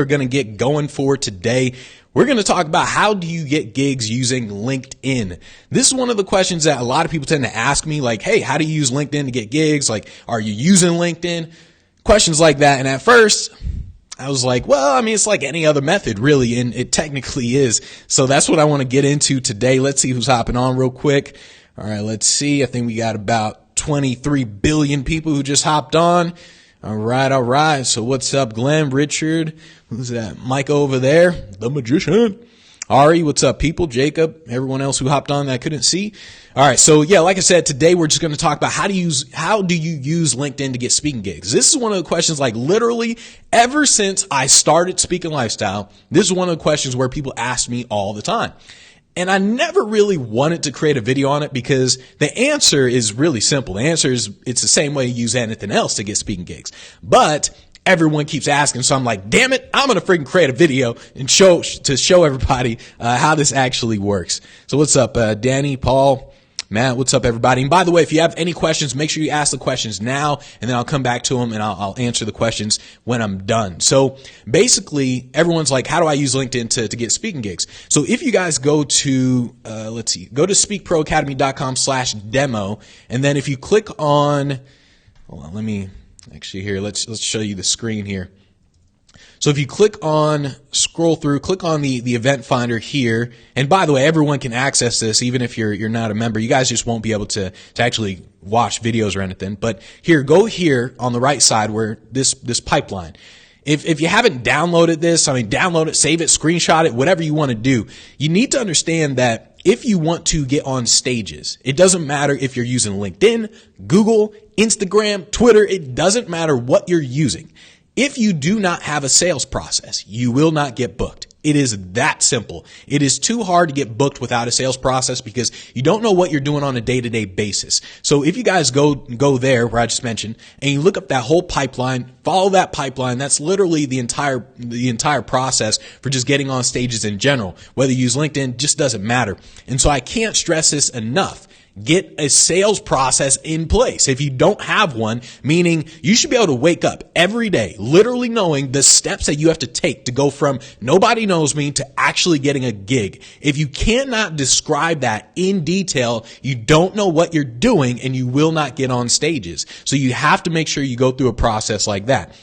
we're going to get going for today. We're going to talk about how do you get gigs using LinkedIn. This is one of the questions that a lot of people tend to ask me, like, hey, how do you use LinkedIn to get gigs? Like, are you using LinkedIn? Questions like that. And at first, I was like, well, I mean, it's like any other method, really, and it technically is. So that's what I want to get into today. Let's see who's hopping on real quick. All right, let's see. I think we got about 23 billion people who just hopped on. All right. So what's up, Glenn, Richard? Who's that? Mike over there, the magician. Ari, what's up, people? Jacob, everyone else who hopped on that I couldn't see. All right. So yeah, like I said, today we're just going to talk about how do you use LinkedIn to get speaking gigs? This is one of the questions, like literally ever since I started Speaking Lifestyle, this is one of the questions where people ask me all the time. And I never really wanted to create a video on it because the answer is really simple. The answer is it's the same way you use anything else to get speaking gigs. But everyone keeps asking, so I'm like, damn it, I'm going to freaking create a video and show everybody how this actually works. So what's up, Danny, Paul, Matt, what's up, everybody? And by the way, if you have any questions, make sure you ask the questions now, and then I'll come back to them and I'll answer the questions when I'm done. So basically, everyone's like, how do I use LinkedIn to get speaking gigs? So if you guys go to, go to speakproacademy.com/demo, and then if you click on, hold on, let me actually here, let's show you the screen here. So if you scroll through, click on the event finder here. And by the way, everyone can access this, even if you're not a member. You guys just won't be able to actually watch videos or anything. But here, go here on the right side where this pipeline. If you haven't downloaded this, I mean, download it, save it, screenshot it, whatever you want to do. You need to understand that if you want to get on stages, it doesn't matter if you're using LinkedIn, Google, Instagram, Twitter, it doesn't matter what you're using. If you do not have a sales process, you will not get booked. It is that simple. It is too hard to get booked without a sales process because you don't know what you're doing on a day-to-day basis. So if you guys go there where I just mentioned and you look up that whole pipeline, follow that pipeline, that's literally the entire process for just getting on stages in general. Whether you use LinkedIn, just doesn't matter. And so I can't stress this enough. Get a sales process in place. If you don't have one, meaning you should be able to wake up every day, literally knowing the steps that you have to take to go from nobody knows me to actually getting a gig. If you cannot describe that in detail, you don't know what you're doing and you will not get on stages. So you have to make sure you go through a process like that.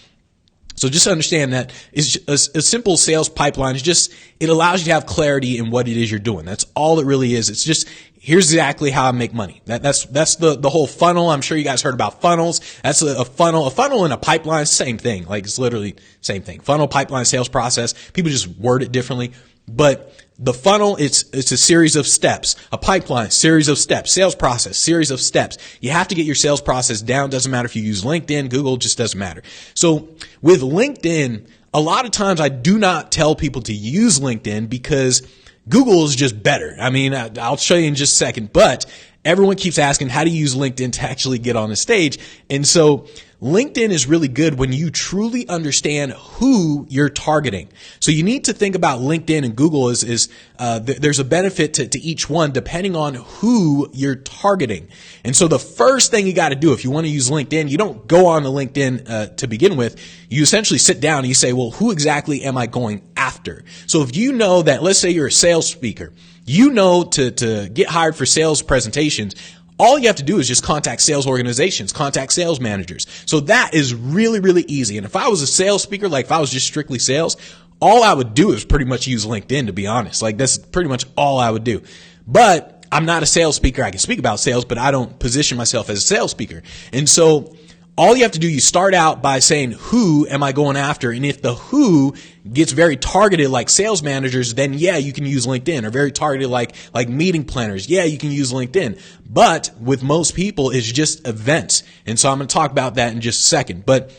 So just understand that it's a simple sales pipeline. It allows you to have clarity in what it is you're doing. That's all it really is. It's just, here's exactly how I make money. That's the whole funnel. I'm sure you guys heard about funnels. That's a funnel and a pipeline, same thing. Like it's literally same thing. Funnel, pipeline, sales process. People just word it differently. But the funnel, it's a series of steps. A pipeline, series of steps. Sales process, series of steps. You have to get your sales process down. Doesn't matter if you use LinkedIn, Google, just doesn't matter. So with LinkedIn, a lot of times I do not tell people to use LinkedIn because Google is just better. I mean, I'll show you in just a second, but everyone keeps asking, how do you use LinkedIn to actually get on the stage? And so LinkedIn is really good when you truly understand who you're targeting. So you need to think about LinkedIn and Google there's a benefit to each one depending on who you're targeting. And so the first thing you got to do if you want to use LinkedIn, you don't go on to LinkedIn to begin with. You essentially sit down and you say, well, who exactly am I going after? So if you know that, let's say you're a sales speaker, you know to get hired for sales presentations, all you have to do is just contact sales organizations, contact sales managers. So that is really, really easy. And if I was a sales speaker, like if I was just strictly sales, all I would do is pretty much use LinkedIn, to be honest. Like that's pretty much all I would do. But I'm not a sales speaker. I can speak about sales, but I don't position myself as a sales speaker. And so all you have to do, you start out by saying, who am I going after? And if the who gets very targeted like sales managers, then yeah, you can use LinkedIn. Or very targeted like meeting planners, yeah, you can use LinkedIn. But with most people, it's just events. And so I'm going to talk about that in just a second. But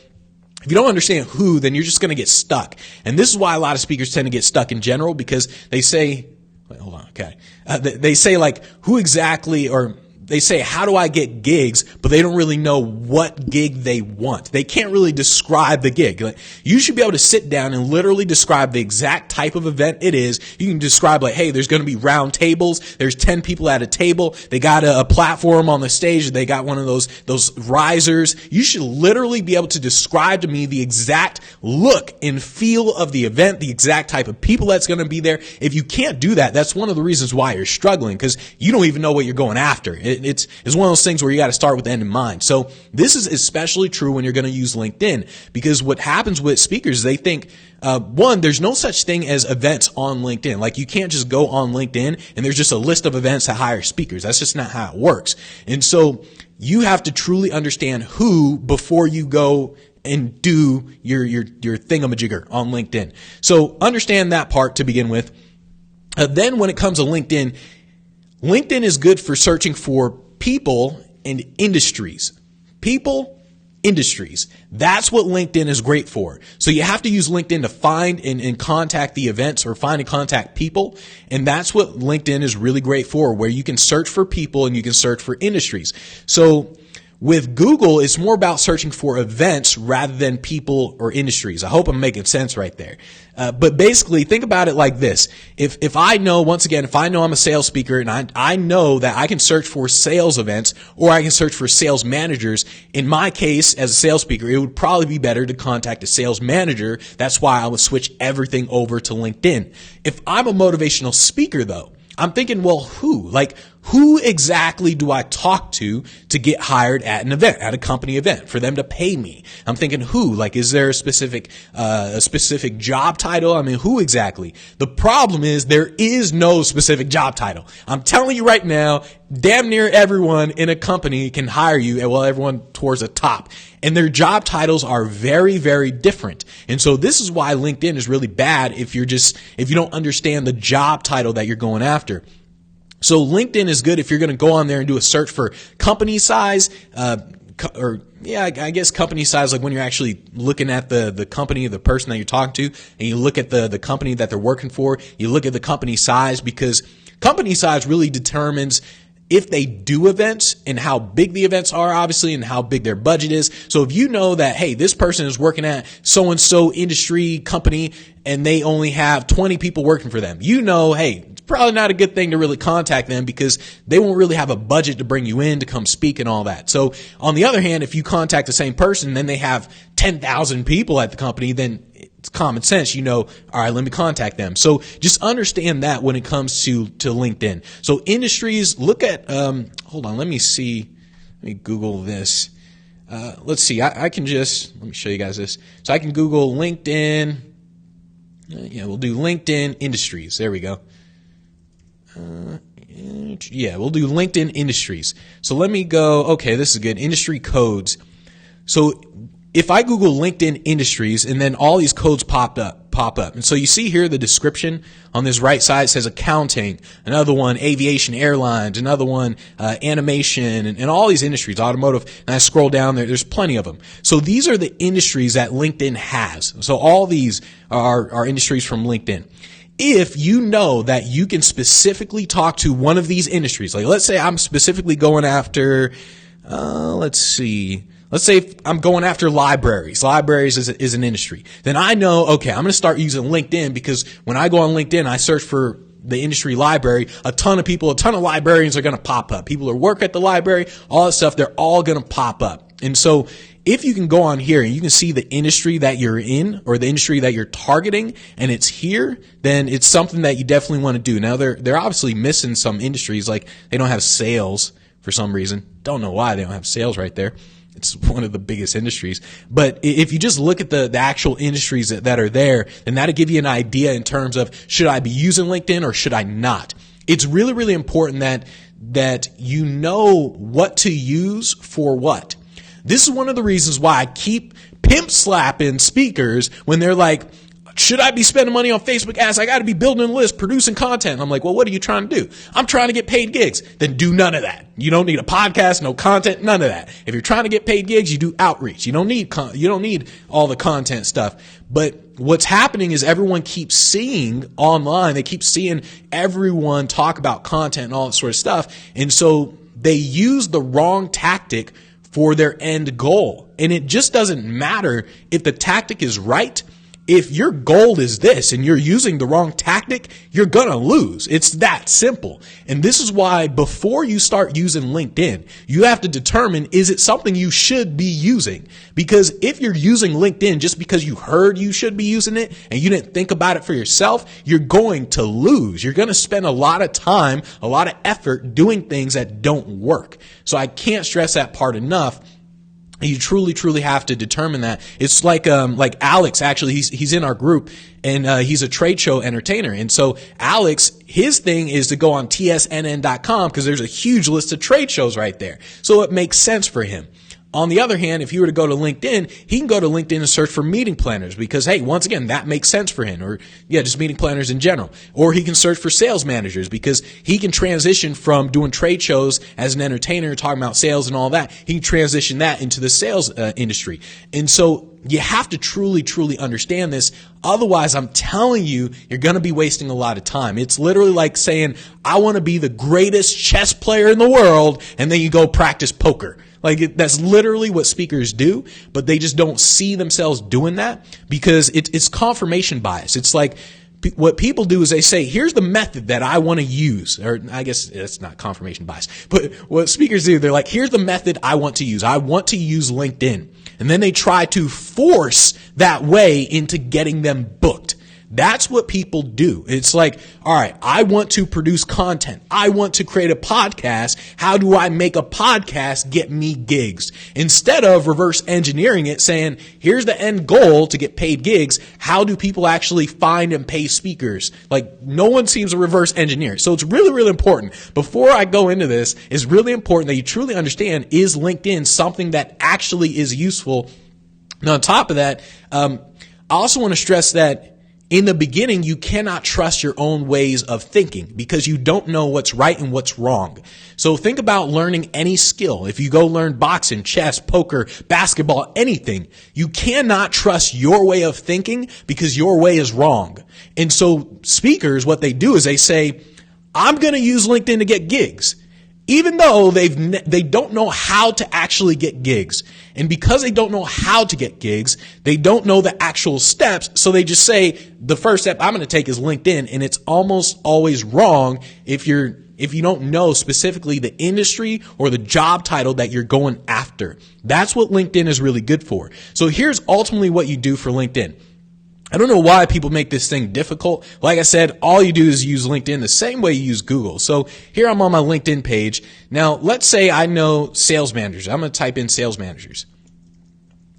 if you don't understand who, then you're just going to get stuck. And this is why a lot of speakers tend to get stuck in general, because they say, wait, hold on, okay. They say like, who exactly, or they say, how do I get gigs? But they don't really know what gig they want. They can't really describe the gig. Like, you should be able to sit down and literally describe the exact type of event it is. You can describe like, hey, there's going to be round tables. There's 10 people at a table. They got a platform on the stage. They got one of those risers. You should literally be able to describe to me the exact look and feel of the event, the exact type of people that's going to be there. If you can't do that, that's one of the reasons why you're struggling, because you don't even know what you're going after. It's one of those things where you got to start with the end in mind. So this is especially true when you're going to use LinkedIn, because what happens with speakers, they think, one, there's no such thing as events on LinkedIn. Like, you can't just go on LinkedIn and there's just a list of events that hire speakers. That's just not how it works. And so you have to truly understand who before you go and do your thingamajigger on LinkedIn. So understand that part to begin with. Then when it comes to LinkedIn, LinkedIn is good for searching for people and industries. People, industries. That's what LinkedIn is great for. So you have to use LinkedIn to find and contact the events, or find and contact people. And that's what LinkedIn is really great for, where you can search for people and you can search for industries. So with Google, it's more about searching for events rather than people or industries. I hope I'm making sense right there. But basically, think about it like this. If I know, once again, if I know I'm a sales speaker and I know that I can search for sales events, or I can search for sales managers, in my case, as a sales speaker, it would probably be better to contact a sales manager. That's why I would switch everything over to LinkedIn. If I'm a motivational speaker, though, I'm thinking, well, who exactly do I talk to get hired at an event, at a company event, for them to pay me? I'm thinking, who? Like, is there a specific job title? I mean, who exactly? The problem is there is no specific job title. I'm telling you right now, damn near everyone in a company can hire you, and well, everyone towards the top. And their job titles are very, very different. And so this is why LinkedIn is really bad if you don't understand the job title that you're going after. So LinkedIn is good if you're going to go on there and do a search for company size, I guess company size, like when you're actually looking at the company, the person that you're talking to, and you look at the company that they're working for, you look at the company size, because company size really determines if they do events and how big the events are, obviously, and how big their budget is. So if you know that, hey, this person is working at so-and-so industry company and they only have 20 people working for them, you know, hey, it's probably not a good thing to really contact them, because they won't really have a budget to bring you in to come speak and all that. So on the other hand, if you contact the same person and then they have 10,000 people at the company, then it's common sense, you know, all right, let me contact them. So just understand that when it comes to LinkedIn. So industries, look at, hold on, let me Google this. Let's see, let me show you guys this. So I can Google LinkedIn. We'll do LinkedIn industries. There we go. We'll do LinkedIn industries. So let me go, okay, this is good. Industry codes. So if I Google LinkedIn industries, and then all these codes pop up. And so you see here the description on this right side says accounting, another one aviation, airlines, another one animation, and all these industries, automotive. And I scroll down there's plenty of them. So these are the industries that LinkedIn has. So all these are industries from LinkedIn. If you know that you can specifically talk to one of these industries, like let's say I'm specifically going after, let's say I'm going after libraries. Libraries is an industry. Then I know, okay, I'm going to start using LinkedIn, because when I go on LinkedIn, I search for the industry library, a ton of librarians are going to pop up. People who work at the library, all that stuff, they're all going to pop up. And so if you can go on here and you can see the industry that you're in, or the industry that you're targeting, and it's here, then it's something that you definitely want to do. Now they're obviously missing some industries, like they don't have sales for some reason. Don't know why they don't have sales right there. It's one of the biggest industries. But if you just look at the actual industries that are there, then that'll give you an idea in terms of, should I be using LinkedIn or should I not? It's really, really important that you know what to use for what. This is one of the reasons why I keep pimp slapping speakers when they're like, should I be spending money on Facebook ads? I got to be building a list, producing content. I'm like, well, what are you trying to do? I'm trying to get paid gigs. Then do none of that. You don't need a podcast, no content, none of that. If you're trying to get paid gigs, you do outreach. You don't need all the content stuff. But what's happening is everyone keeps seeing online. They keep seeing everyone talk about content and all that sort of stuff. And so they use the wrong tactic for their end goal. And it just doesn't matter if the tactic is right. If your goal is this and you're using the wrong tactic, you're going to lose. It's that simple. And this is why before you start using LinkedIn, you have to determine, is it something you should be using? Because if you're using LinkedIn just because you heard you should be using it and you didn't think about it for yourself, you're going to lose. You're going to spend a lot of time, a lot of effort doing things that don't work. So I can't stress that part enough. You truly have to determine that. It's like Alex, actually, he's in our group, and he's a trade show entertainer. And so Alex, his thing is to go on tsnn.com because there's a huge list of trade shows right there. So it makes sense for him. On the other hand, if he were to go to LinkedIn, he can go to LinkedIn and search for meeting planners because, hey, once again, that makes sense for him. Or, just meeting planners in general. Or he can search for sales managers because he can transition from doing trade shows as an entertainer, talking about sales and all that. He can transition that into the sales industry. And so you have to truly understand this. Otherwise, I'm telling you, you're going to be wasting a lot of time. It's literally like saying, I want to be the greatest chess player in the world, and then you go practice poker. That's literally what speakers do, but they just don't see themselves doing that because it's confirmation bias. It's like what people do is they say, here's the method that I want to use. Or I guess it's not confirmation bias, but what speakers do, they're like, here's the method I want to use. I want to use LinkedIn. And then they try to force that way into getting them booked. That's what people do. It's like, all right, I want to produce content. I want to create a podcast. How do I make a podcast get me gigs? Instead of reverse engineering it, saying, here's the end goal to get paid gigs. How do people actually find and pay speakers? No one seems to reverse engineer it. So it's really important. Before I go into this, it's really important that you truly understand, is LinkedIn something that actually is useful? And on top of that, I also want to stress that in the beginning, you cannot trust your own ways of thinking because you don't know what's right and what's wrong. So think about learning any skill. If you go learn boxing, chess, poker, basketball, anything, you cannot trust your way of thinking because your way is wrong. And so speakers, what they do is they say, I'm going to use LinkedIn to get gigs. Even though they don't know how to actually get gigs. And because they don't know how to get gigs, they don't know the actual steps. So they just say, the first step I'm going to take is LinkedIn. And it's almost always wrong if you don't know specifically the industry or the job title that you're going after. That's what LinkedIn is really good for. So here's ultimately what you do for LinkedIn. I don't know why people make this thing difficult. Like I said, all you do is use LinkedIn the same way you use Google. So here I'm on my LinkedIn page. Now, let's say I know sales managers. I'm going to type in sales managers.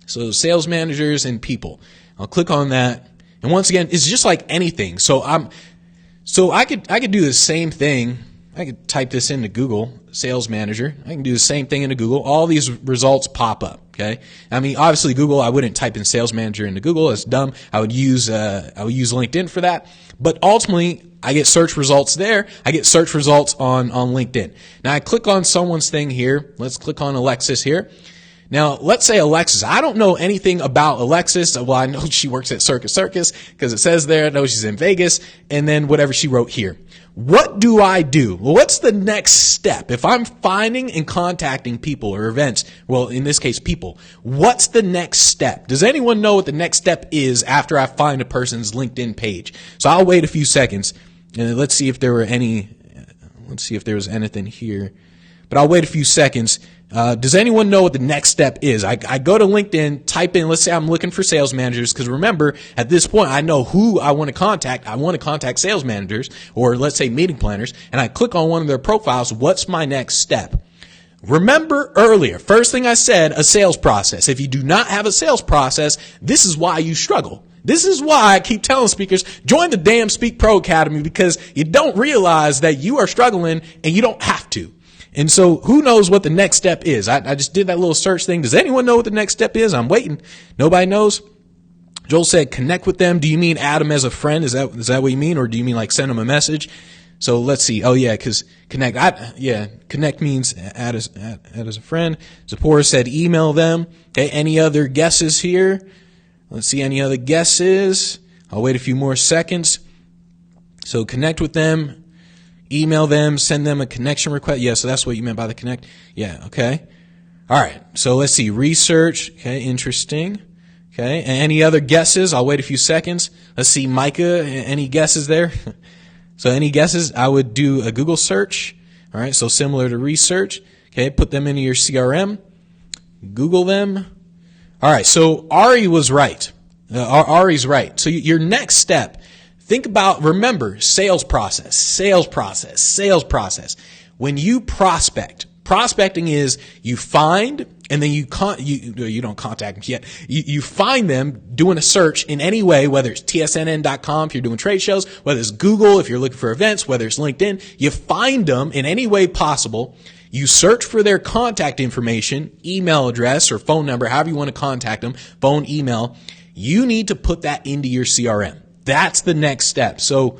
So sales managers and people. I'll click on that. And once again, it's just like anything. So I could do the same thing. I could type this into Google, sales manager. I can do the same thing into Google. All these results pop up. Okay. I mean, obviously Google, I wouldn't type in sales manager into Google. It's dumb. I would use LinkedIn for that. But ultimately, I get search results there. I get search results on LinkedIn. Now I click on someone's thing here. Let's click on Alexis here. Now, let's say Alexis. I don't know anything about Alexis. Well, I know she works at Circus because it says there. I know she's in Vegas, and then whatever she wrote here. What do I do? Well, what's the next step? If I'm finding and contacting people or events, well, in this case, people, what's the next step? Does anyone know what the next step is after I find a person's LinkedIn page? So I'll wait a few seconds, and let's see if there was anything here. But I'll wait a few seconds. Does anyone know what the next step is? I go to LinkedIn, type in, let's say I'm looking for sales managers, because remember, at this point, I know who I want to contact. I want to contact sales managers, or let's say meeting planners, and I click on one of their profiles. What's my next step? Remember earlier, first thing I said, a sales process. If you do not have a sales process, this is why you struggle. This is why I keep telling speakers, join the damn Speak Pro Academy, because you don't realize that you are struggling and you don't have to. And so who knows what the next step is? I just did that little search thing. Does anyone know what the next step is? I'm waiting. Nobody knows. Joel said, connect with them. Do you mean add them as a friend? Is that what you mean? Or do you mean like send them a message? So let's see. Oh yeah, cause connect. Connect means add as a friend. Zipporah said, email them. Okay. Any other guesses here? Let's see. Any other guesses? I'll wait a few more seconds. So connect with them. email them, send them a connection request. Yeah, so that's what you meant by the connect. Yeah, okay. All right, so let's see. Research. Okay, interesting. Okay, and any other guesses? I'll wait a few seconds. Let's see, Micah, any guesses there? So any guesses? I would do a Google search. All right, so similar to research. Okay, put them into your CRM. Google them. All right, so Ari was right. Ari's right. So your next step, think about, remember, sales process. When you prospecting is you find and then you don't contact them yet. You find them doing a search in any way, whether it's tsnn.com if you're doing trade shows, whether it's Google if you're looking for events, whether it's LinkedIn. You find them in any way possible. You search for their contact information, email address or phone number, however you want to contact them, phone, email. You need to put that into your CRM. That's the next step. So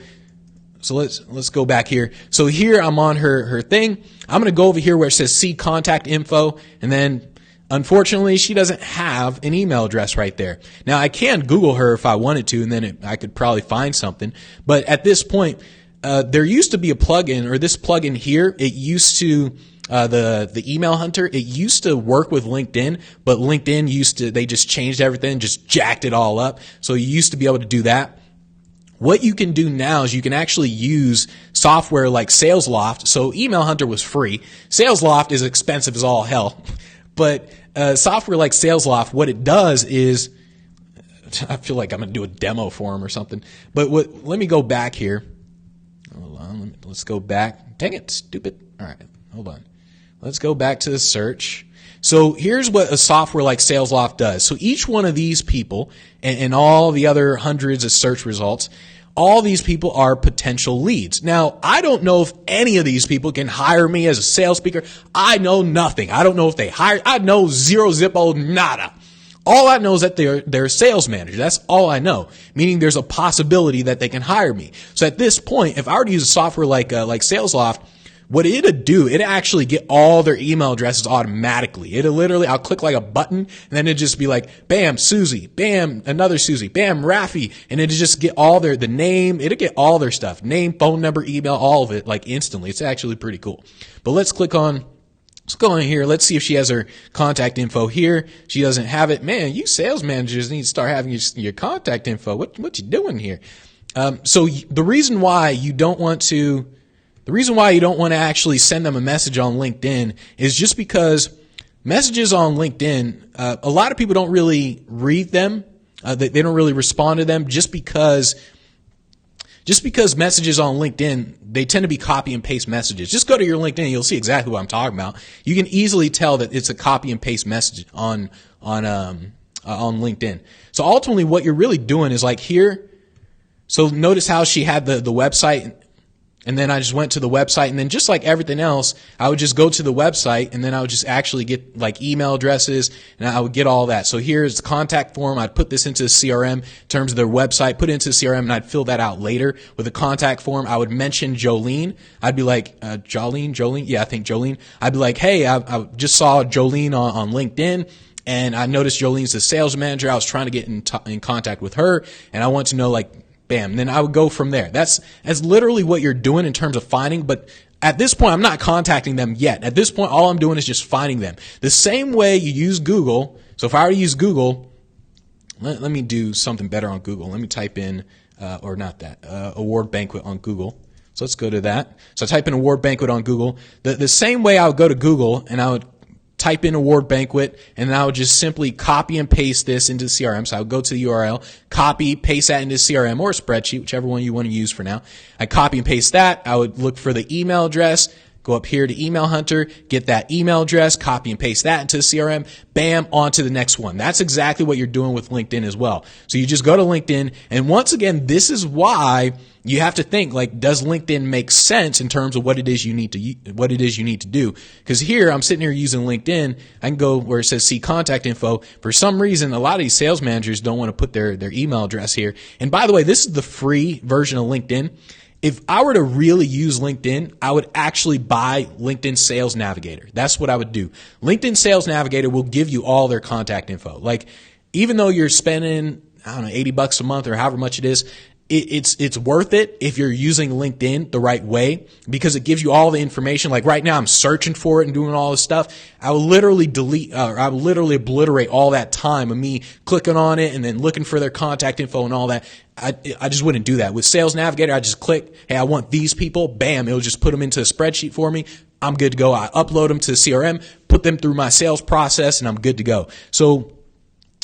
let's go back here. So here I'm on her thing. I'm going to go over here where it says see contact info, and then unfortunately she doesn't have an email address right there. Now I can Google her if I wanted to, and then I could probably find something. But at this point, there used to be a plugin, or this plugin here. It used to the email hunter. It used to work with LinkedIn, but LinkedIn they just changed everything, just jacked it all up. So you used to be able to do that. What you can do now is you can actually use software like Salesloft. So Email Hunter was free. Salesloft is expensive as all hell. But software like Salesloft, what it does is, I feel like I'm going to do a demo for them or something. But let me go back here. Hold on. Let's go back. Dang it, stupid. All right, hold on. Let's go back to the search. So here's what a software like Salesloft does. So each one of these people and all the other hundreds of search results, all these people are potential leads. Now, I don't know if any of these people can hire me as a sales speaker. I know nothing. I don't know if they hire. I know zero zippo nada. All I know is that they're a sales manager. That's all I know, meaning there's a possibility that they can hire me. So at this point, if I were to use a software like Salesloft, what it'd do, it'd actually get all their email addresses automatically. It'll literally, I'll click like a button, and then it'd just be like, bam, Susie, bam, another Susie, bam, Rafi, and it'd just get all the name, it'd get all their stuff, name, phone number, email, all of it, like instantly. It's actually pretty cool. But let's go on here. Let's see if she has her contact info here. She doesn't have it. Man, you sales managers need to start having your contact info. What you doing here? So the reason why you don't want to actually send them a message on LinkedIn is just because messages on LinkedIn, a lot of people don't really read them. They don't really respond to them just because messages on LinkedIn, they tend to be copy and paste messages. Just go to your LinkedIn and you'll see exactly what I'm talking about. You can easily tell that it's a copy and paste message on LinkedIn. So ultimately what you're really doing is like here. So notice how she had the website, and then I just went to the website, and then just like everything else, I would just go to the website, and then I would just actually get like email addresses, and I would get all that. So here's the contact form. I'd put this into the CRM in terms of their website, put it into the CRM, and I'd fill that out later with a contact form. I would mention Jolene. I'd be like, Jolene? Yeah, I think Jolene. I'd be like, hey, I just saw Jolene on LinkedIn, and I noticed Jolene's the sales manager. I was trying to get in contact with her, and I want to know, like, bam. Then I would go from there. That's literally what you're doing in terms of finding. But at this point, I'm not contacting them yet. At this point, all I'm doing is just finding them. The same way you use Google. So if I were to use Google, let me do something better on Google. Let me type in, award banquet on Google. So let's go to that. So I type in award banquet on Google. The same way I would go to Google and I would type in award banquet, and then I would just simply copy and paste this into the CRM. So I would go to the URL, copy, paste that into CRM or a spreadsheet, whichever one you want to use for now. I copy and paste that. I would look for the email address, go up here to Email Hunter, get that email address, copy and paste that into the CRM, bam, on to the next one. That's exactly what you're doing with LinkedIn as well. So you just go to LinkedIn, and once again, this is why you have to think, like, does LinkedIn make sense in terms of what it is you need to do? Because here, I'm sitting here using LinkedIn. I can go where it says see contact info. For some reason, a lot of these sales managers don't want to put their email address here. And by the way, this is the free version of LinkedIn. If I were to really use LinkedIn, I would actually buy LinkedIn Sales Navigator. That's what I would do. LinkedIn Sales Navigator will give you all their contact info. Like, even though you're spending, I don't know, $80 a month or however much it is, it's worth it if you're using LinkedIn the right way, because it gives you all the information. Like right now I'm searching for it and doing all this stuff. I will literally obliterate all that time of me clicking on it and then looking for their contact info and all that. I just wouldn't do that. With Sales Navigator, I just click, hey, I want these people. Bam, it'll just put them into a spreadsheet for me. I'm good to go. I upload them to the CRM, put them through my sales process, and I'm good to go. So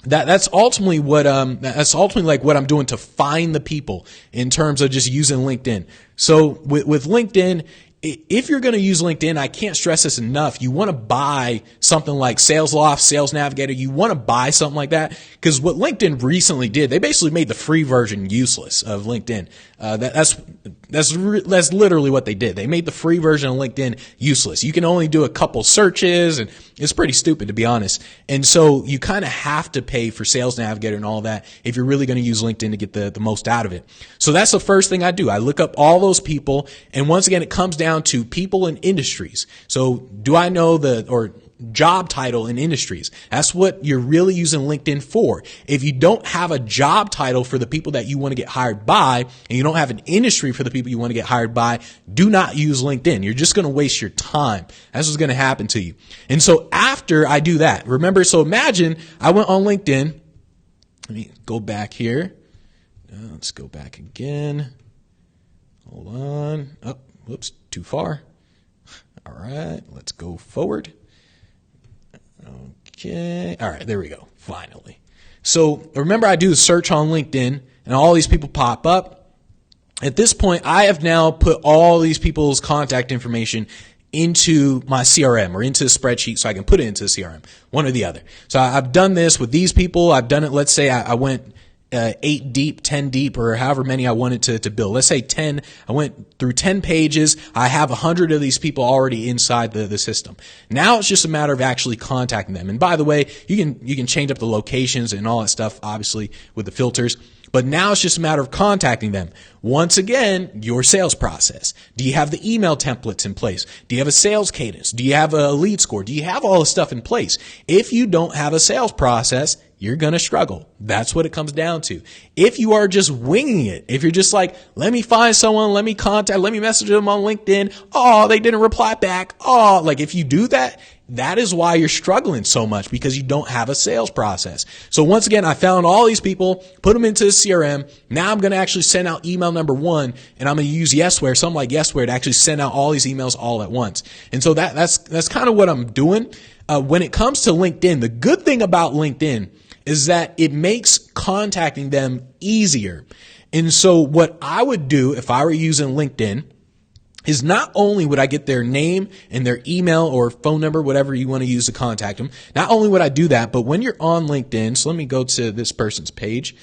that's ultimately what like what I'm doing to find the people in terms of just using LinkedIn. So with LinkedIn, if you're going to use LinkedIn, I can't stress this enough. You want to buy something like Salesloft, Sales Navigator. You want to buy something like that, because what LinkedIn recently did, they basically made the free version useless of LinkedIn. That's literally what they did. They made the free version of LinkedIn useless. You can only do a couple searches, and it's pretty stupid, to be honest. And so you kind of have to pay for Sales Navigator and all that if you're really going to use LinkedIn to get the most out of it. So that's the first thing I do. I look up all those people, and once again, it comes down to people in industries. So do I know job title in industries? That's what you're really using LinkedIn for. If you don't have a job title for the people that you want to get hired by, and you don't have an industry for the people you want to get hired by, do not use LinkedIn. You're just going to waste your time. That's what's going to happen to you. And so after I do that, remember, so imagine I went on LinkedIn. Let me go back here. Let's go back again. Hold on. Oh, whoops, too far. All right, let's go forward. Okay. All right, there we go. Finally. So remember, I do the search on LinkedIn and all these people pop up. At this point, I have now put all these people's contact information into my CRM or into a spreadsheet so I can put it into the CRM, one or the other. So I've done this with these people. I've done it. Let's say I went 8 deep, 10 deep, or however many I wanted to build. Let's say 10. I went through 10 pages. I have 100 of these people already inside the system. Now it's just a matter of actually contacting them. And by the way, you can change up the locations and all that stuff, obviously, with the filters. But now it's just a matter of contacting them. Once again, your sales process. Do you have the email templates in place? Do you have a sales cadence? Do you have a lead score? Do you have all this stuff in place? If you don't have a sales process, you're going to struggle. That's what it comes down to. If you are just winging it, if you're just like, let me find someone, let me message them on LinkedIn. Oh, they didn't reply back. Oh, like if you do that, that is why you're struggling so much, because you don't have a sales process. So once again, I found all these people, put them into the CRM. Now I'm going to actually send out email number 1, and I'm going to use Yesware, something like Yesware, to actually send out all these emails all at once. And so that's kind of what I'm doing. When it comes to LinkedIn, the good thing about LinkedIn is that it makes contacting them easier. And so what I would do if I were using LinkedIn is not only would I get their name and their email or phone number, whatever you want to use to contact them, not only would I do that, but when you're on LinkedIn, so let me go to this person's page.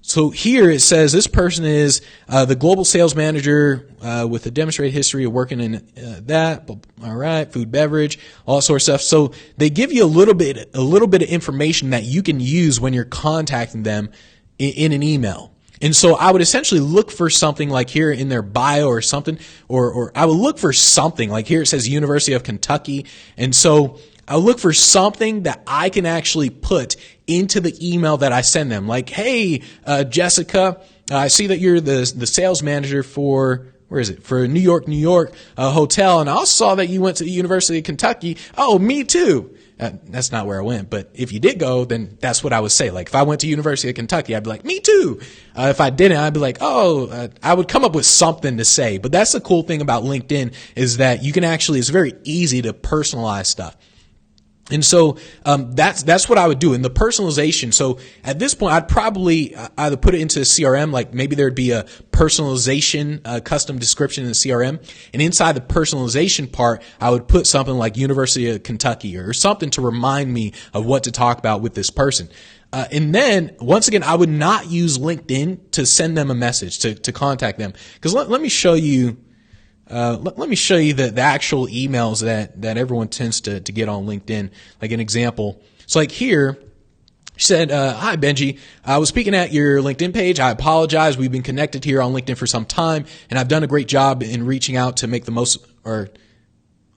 So here it says this person is the global sales manager with a demonstrated history of working in that. All right, food, beverage, all sorts of stuff. So they give you a little bit of information that you can use when you're contacting them in an email. And so I would essentially look for something like here in their bio or something, or I would look for something like here it says University of Kentucky. And so I look for something that I can actually put into the email that I send them. Like, hey, Jessica, I see that you're the sales manager for, where is it? For New York hotel. And I also saw that you went to the University of Kentucky. Oh, me too. That's not where I went, but if you did go, then that's what I would say. Like if I went to University of Kentucky, I'd be like, me too. If I didn't, I'd be like, I would come up with something to say. But that's the cool thing about LinkedIn is that you can actually, it's very easy to personalize stuff. And so that's what I would do in the personalization. So at this point, I'd probably either put it into a CRM, like maybe there'd be a personalization, custom description in the CRM, and inside the personalization part, I would put something like University of Kentucky or something to remind me of what to talk about with this person. And then once again, I would not use LinkedIn to send them a message to contact them, because let me show you. Let me show you the actual emails that everyone tends to get on LinkedIn. Like an example. So like here, she said, hi, Benji. I was speaking at your LinkedIn page. I apologize. We've been connected here on LinkedIn for some time, and I've done a great job in reaching out to make the most,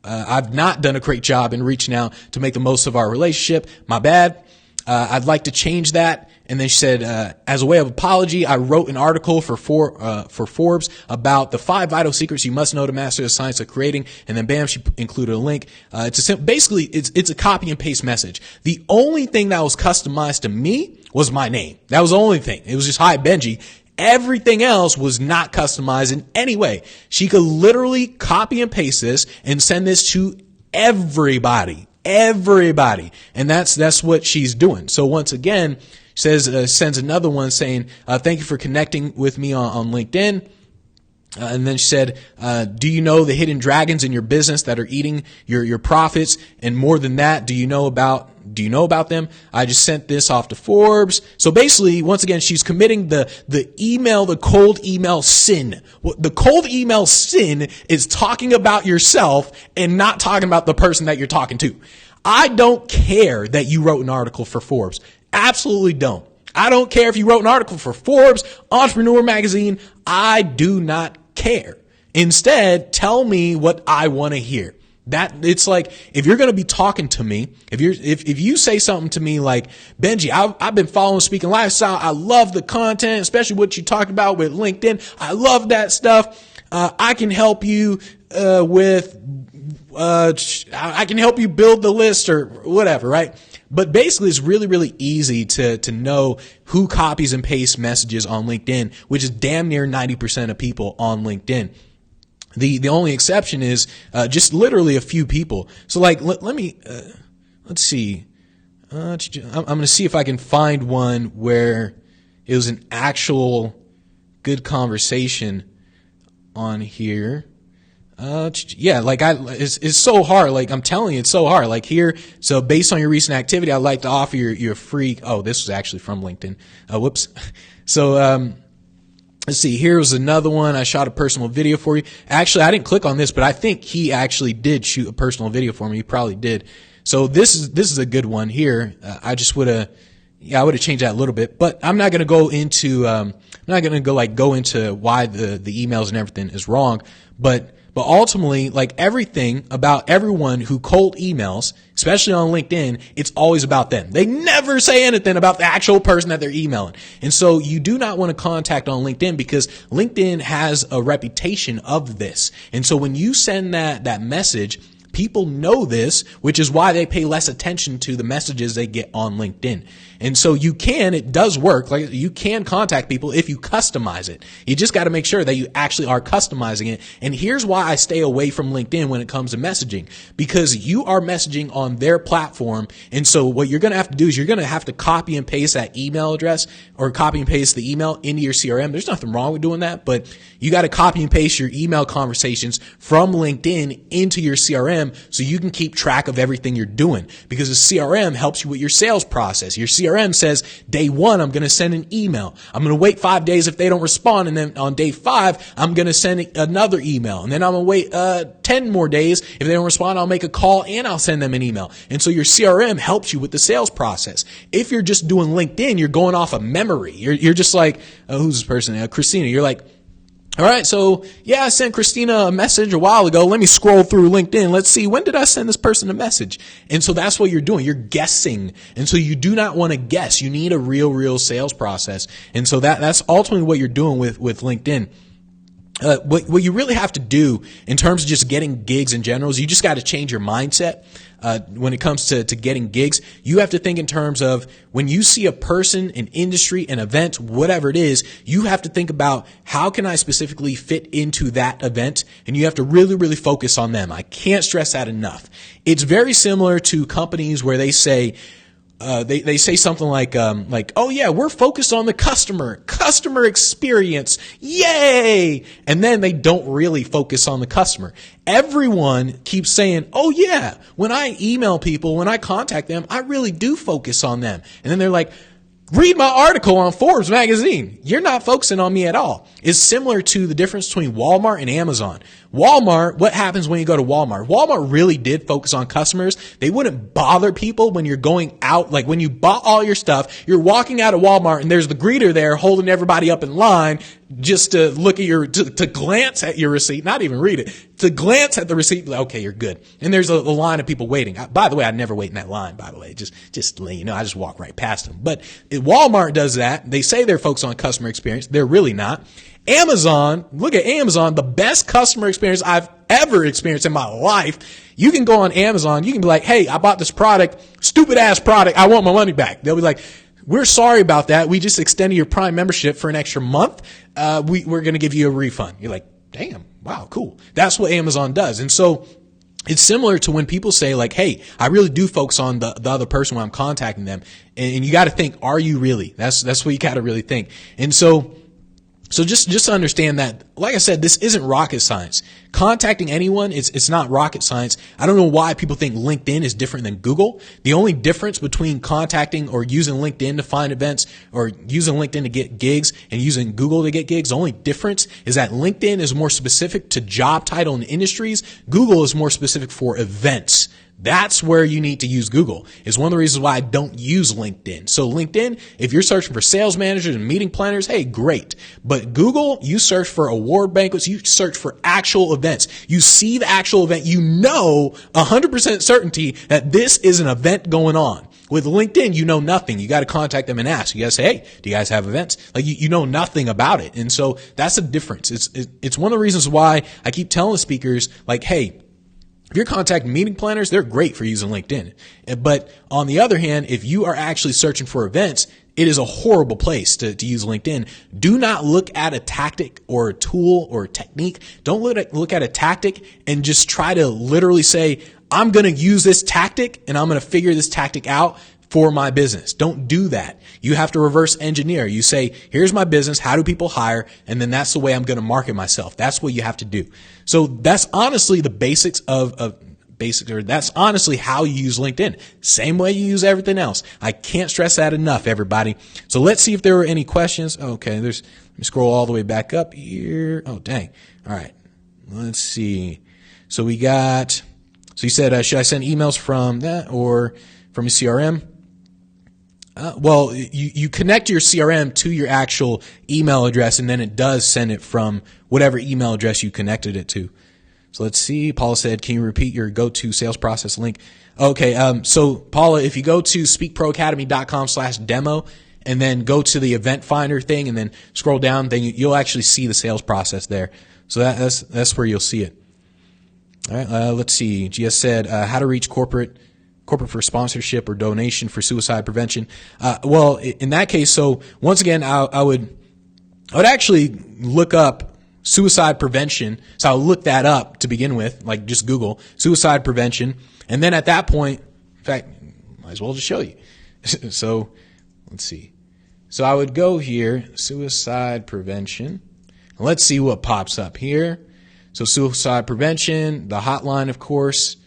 I've not done a great job in reaching out to make the most of our relationship. My bad. I'd like to change that. And then she said, as a way of apology, I wrote an article for Forbes about the 5 vital secrets you must know to master the science of creating. And then bam, she included a link. Basically it's a copy and paste message. The only thing that was customized to me was my name. That was the only thing. It was just, hi, Benji. Everything else was not customized in any way. She could literally copy and paste this and send this to everybody. And that's what she's doing. So once again, says, sends another one saying, thank you for connecting with me on LinkedIn. And then she said, do you know the hidden dragons in your business that are eating your profits? And more than that, do you know about them? I just sent this off to Forbes. So basically, once again, she's committing the cold email sin. The cold email sin is talking about yourself and not talking about the person that you're talking to. I don't care that you wrote an article for Forbes. Absolutely don't. I don't care if you wrote an article for Forbes, Entrepreneur Magazine. I do not care. Instead, tell me what I want to hear. That it's like, if you're going to be talking to me, if you say something to me like, Benji, I've been following Speaking Lifestyle. I love the content, especially what you talked about with LinkedIn. I love that stuff. I can help you, I can help you build the list or whatever, right? But basically, it's really, really easy to know who copies and pastes messages on LinkedIn, which is damn near 90% of people on LinkedIn. The only exception is just literally a few people. So like, let's see. I'm going to see if I can find one where it was an actual good conversation on here. It's so hard. Like, I'm telling you, it's so hard. Like here, so based on your recent activity, I'd like to offer you a free, this was actually from LinkedIn. Whoops. So, let's see, here was another one. I shot a personal video for you. Actually, I didn't click on this, but I think he actually did shoot a personal video for me. He probably did. So this is a good one here. I just would have changed that a little bit, but I'm not going to go into, go into why the emails and everything is wrong, but ultimately, like everything about everyone who cold emails, especially on LinkedIn, it's always about them. They never say anything about the actual person that they're emailing. And so you do not want to contact on LinkedIn because LinkedIn has a reputation of this. And so when you send that message, people know this, which is why they pay less attention to the messages they get on LinkedIn. And so it does work. Like, you can contact people if you customize it. You just got to make sure that you actually are customizing it. And here's why I stay away from LinkedIn when it comes to messaging, because you are messaging on their platform. And so what you're going to have to do is you're going to have to copy and paste that email address or copy and paste the email into your CRM. There's nothing wrong with doing that, but you got to copy and paste your email conversations from LinkedIn into your CRM so you can keep track of everything you're doing, because the CRM helps you with your sales process. Your CRM says, day 1, I'm going to send an email. I'm going to wait 5 days if they don't respond. And then on day 5, I'm going to send another email. And then I'm going to wait 10 more days. If they don't respond, I'll make a call and I'll send them an email. And so your CRM helps you with the sales process. If you're just doing LinkedIn, you're going off of memory. You're just like, who's this person? Christina. You're like, all right, so yeah, I sent Christina a message a while ago. Let me scroll through LinkedIn. Let's see, when did I send this person a message? And so that's what you're doing. You're guessing. And so you do not want to guess. You need a real sales process. And so that's ultimately what you're doing with LinkedIn. What you really have to do in terms of just getting gigs in general is you just got to change your mindset. When it comes to getting gigs, you have to think in terms of when you see a person, an industry, an event, whatever it is, you have to think about how can I specifically fit into that event? And you have to really focus on them. I can't stress that enough. It's very similar to companies where they say, they say something like, oh yeah, we're focused on the customer experience. Yay! And then they don't really focus on the customer. Everyone keeps saying, oh yeah, when I email people, when I contact them, I really do focus on them. And then they're like, read my article on Forbes magazine. You're not focusing on me at all. It's similar to the difference between Walmart and Amazon. Walmart, what happens when you go to Walmart? Walmart really did focus on customers. They wouldn't bother people when you're going out. Like when you bought all your stuff, you're walking out of Walmart and there's the greeter there holding everybody up in line just to look at to glance at your receipt, not even read it, to glance at the receipt. Okay, you're good. And there's a line of people waiting. By the way, I never wait in that line, by the way. Just to let you know, I just walk right past them. But Walmart does that. They say they're focused on customer experience. They're really not. Amazon, look at Amazon, the best customer experience I've ever experienced in my life. You can go on Amazon. You can be like, hey, I bought this product, stupid ass product. I want my money back. They'll be like, we're sorry about that. We just extended your Prime membership for an extra month. We're going to give you a refund. You're like, damn, wow, cool. That's what Amazon does. And so it's similar to when people say like, hey, I really do focus on the other person when I'm contacting them. And you got to think, are you really? That's what you got to really think. And so just to understand that, like I said, this isn't rocket science. Contacting anyone, it's not rocket science. I don't know why people think LinkedIn is different than Google. The only difference between contacting or using LinkedIn to find events or using LinkedIn to get gigs and using Google to get gigs, the only difference is that LinkedIn is more specific to job title and industries. Google is more specific for events. That's where you need to use Google. It's one of the reasons why I don't use LinkedIn. So LinkedIn, if you're searching for sales managers and meeting planners, hey, great. But Google, you search for award banquets, you search for actual events. You see the actual event, you know 100% certainty that this is an event going on. With LinkedIn, you know nothing. You got to contact them and ask. You got to say, hey, do you guys have events? Like you know nothing about it. And so that's the difference. It's one of the reasons why I keep telling the speakers like, hey, if you're contacting meeting planners, they're great for using LinkedIn. But on the other hand, if you are actually searching for events, it is a horrible place to use LinkedIn. Do not look at a tactic or a tool or a technique. Don't look at a tactic and just try to literally say, I'm going to use this tactic and I'm going to figure this tactic out for my business. Don't do that. You have to reverse engineer. You say, here's my business. How do people hire? And then that's the way I'm going to market myself. That's what you have to do. So that's honestly the basics that's honestly how you use LinkedIn. Same way you use everything else. I can't stress that enough, everybody. So let's see if there were any questions. Okay. Let me scroll all the way back up here. Oh, dang. All right. Let's see. So you said, should I send emails from that or from a CRM? Well, you connect your CRM to your actual email address, and then it does send it from whatever email address you connected it to. So let's see. Paula said, can you repeat your go-to sales process link? Okay. So Paula, if you go to speakproacademy.com/demo and then go to the event finder thing and then scroll down, then you'll actually see the sales process there. So that's where you'll see it. All right. Let's see. GS said, how to reach corporate for sponsorship or donation for suicide prevention. Well, in that case, so once again, I would actually look up suicide prevention. So I'll look that up to begin with, like just Google suicide prevention. And then at that point, in fact, might as well just show you. So let's see. So I would go here, suicide prevention. Let's see what pops up here. So suicide prevention, the hotline, of course,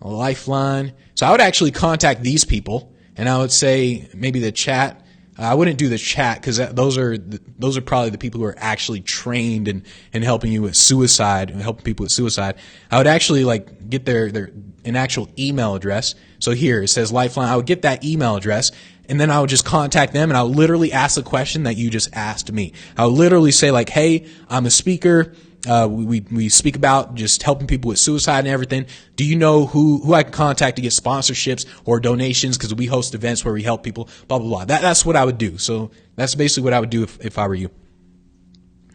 a lifeline. So I would actually contact these people and I would say maybe the chat. I wouldn't do the chat because those are probably the people who are actually trained in helping you with suicide and helping people with suicide. I would actually like get an actual email address. So here it says Lifeline. I would get that email address and then I would just contact them and I would literally ask the question that you just asked me. I would literally say like, hey, I'm a speaker. We speak about just helping people with suicide and everything. Do you know who I can contact to get sponsorships or donations? Because we host events where we help people, blah, blah, blah. That's what I would do. So that's basically what I would do if I were you.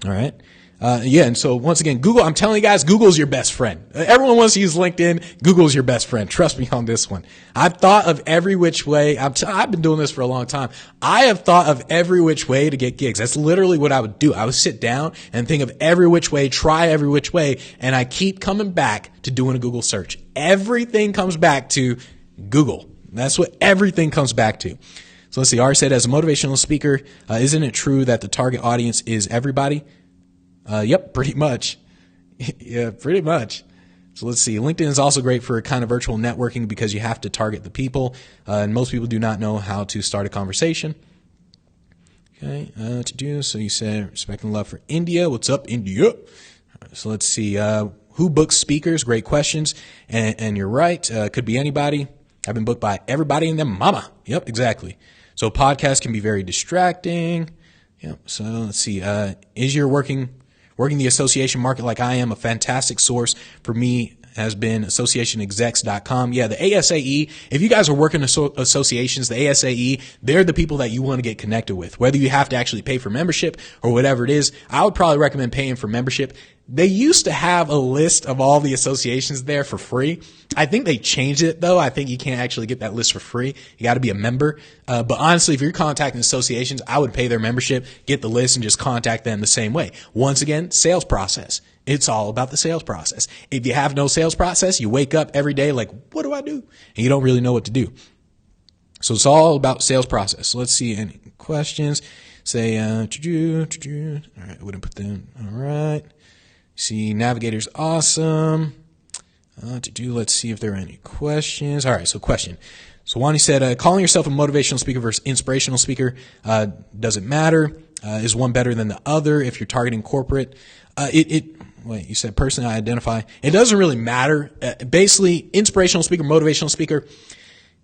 All right. And so once again, Google, I'm telling you guys, Google's your best friend. Everyone wants to use LinkedIn. Google's your best friend. Trust me on this one. I've thought of every which way. I've been doing this for a long time. I have thought of every which way to get gigs. That's literally what I would do. I would sit down and think of every which way, try every which way, and I keep coming back to doing a Google search. Everything comes back to Google. That's what everything comes back to. So let's see. R said, as a motivational speaker, isn't it true that the target audience is everybody? Yep, pretty much. Yeah, pretty much. So let's see. LinkedIn is also great for kind of virtual networking because you have to target the people, and most people do not know how to start a conversation. Okay, to do. So you said respect and love for India. What's up, India? So let's see. who books speakers? Great questions. And you're right. Could be anybody. I've been booked by everybody and their mama. Yep, exactly. So podcasts can be very distracting. Yep. So let's see. Is your working the association market like I am? A fantastic source for me has been associationexecs.com. Yeah, the ASAE, if you guys are working associations, the ASAE, they're the people that you want to get connected with. Whether you have to actually pay for membership or whatever it is, I would probably recommend paying for membership. They used to have a list of all the associations there for free. I think they changed it though. I think you can't actually get that list for free. You got to be a member. But honestly, if you're contacting associations, I would pay their membership, get the list, and just contact them the same way. Once again, sales process. It's all about the sales process. If you have no sales process, you wake up every day like, what do I do? And you don't really know what to do. So it's all about sales process. So let's see any questions. Say, all right, I wouldn't put them. All right. See, Navigator's awesome. Let's see if there are any questions. All right, so question. So Wani said, calling yourself a motivational speaker versus inspirational speaker, doesn't matter. Is one better than the other if you're targeting corporate? Wait, you said personally I identify. It doesn't really matter. Basically, inspirational speaker, motivational speaker,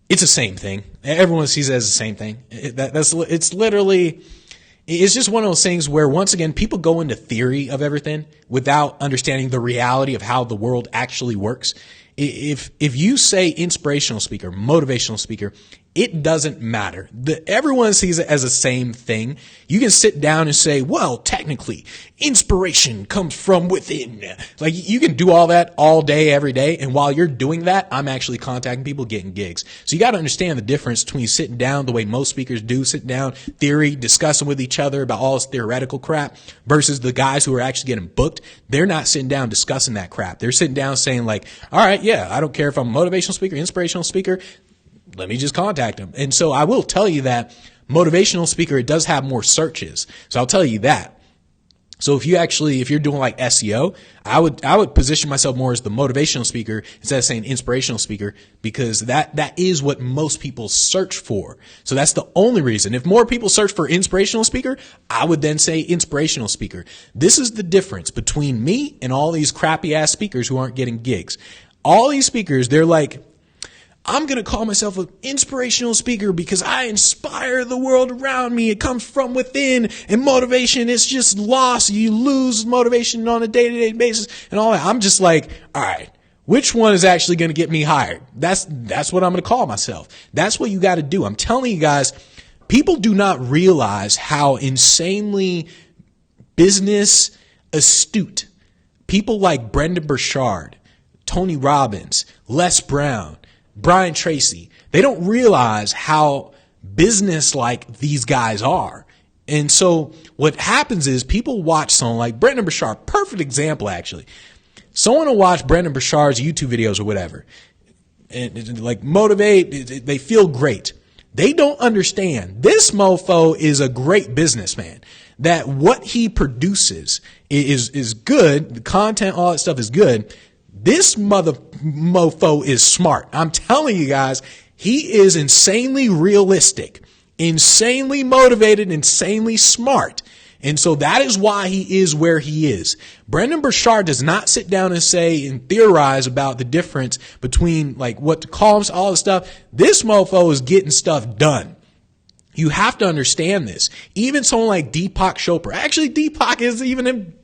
it's the same thing. Everyone sees it as the same thing. It's just one of those things where, once again, people go into theory of everything without understanding the reality of how the world actually works. If you say inspirational speaker, motivational speaker, it doesn't matter. Everyone sees it as the same thing. You can sit down and say, well, technically, inspiration comes from within. Like, you can do all that all day, every day. And while you're doing that, I'm actually contacting people, getting gigs. So you got to understand the difference between sitting down the way most speakers do, sit down, theory, discussing with each other about all this theoretical crap, versus the guys who are actually getting booked. They're not sitting down discussing that crap. They're sitting down saying like, all right, yeah, I don't care if I'm a motivational speaker, inspirational speaker. Let me just contact them. And so I will tell you that motivational speaker, it does have more searches. So I'll tell you that. So if you're doing like SEO, I would position myself more as the motivational speaker instead of saying inspirational speaker, because that is what most people search for. So that's the only reason. If more people search for inspirational speaker, I would then say inspirational speaker. This is the difference between me and all these crappy ass speakers who aren't getting gigs. All these speakers, they're like, I'm going to call myself an inspirational speaker because I inspire the world around me. It comes from within, and motivation is just lost. You lose motivation on a day-to-day basis and all that. I'm just like, all right, which one is actually going to get me hired? That's what I'm going to call myself. That's what you got to do. I'm telling you guys, people do not realize how insanely business astute people like Brendan Burchard, Tony Robbins, Les Brown, Brian Tracy, they don't realize how business-like these guys are. And so what happens is people watch someone like Brendan Burchard, perfect example actually. Someone will watch Brendan Burchard's YouTube videos or whatever, and like motivate, they feel great. They don't understand this mofo is a great businessman, that what he produces is good, the content, all that stuff is good. This mofo is smart. I'm telling you guys, he is insanely realistic, insanely motivated, insanely smart. And so that is why he is where he is. Brendan Burchard does not sit down and say and theorize about the difference between like what to call him, all the stuff. This mofo is getting stuff done. You have to understand this. Even someone like Deepak Chopra. Actually, Deepak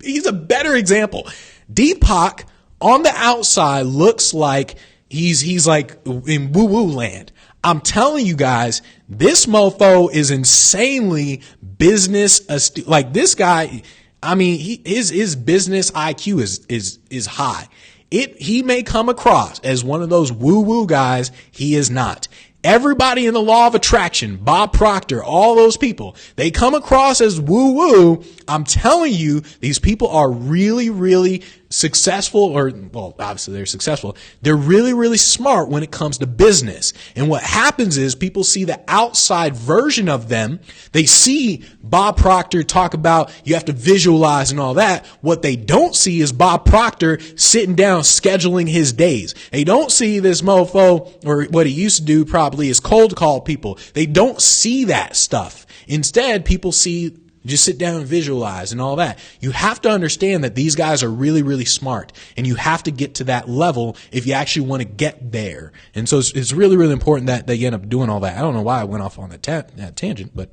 he's a better example. Deepak, on the outside, looks like he's like in woo-woo land. I'm telling you guys, this mofo is insanely business astute. Like this guy, I mean, his business IQ is high. He may come across as one of those woo-woo guys. He is not. Everybody in the law of attraction, Bob Proctor, all those people, they come across as woo-woo. I'm telling you, these people are really, really successful, or, well, obviously they're successful. They're really, really smart when it comes to business. And what happens is people see the outside version of them. They see Bob Proctor talk about you have to visualize and all that. What they don't see is Bob Proctor sitting down, scheduling his days. They don't see this mofo, or what he used to do probably is cold call people. They don't see that stuff. Instead, people see Just sit down and visualize and all that. You have to understand that these guys are really, really smart, and you have to get to that level if you actually want to get there. And so it's really, really important that you end up doing all that. I don't know why I went off on that tangent, but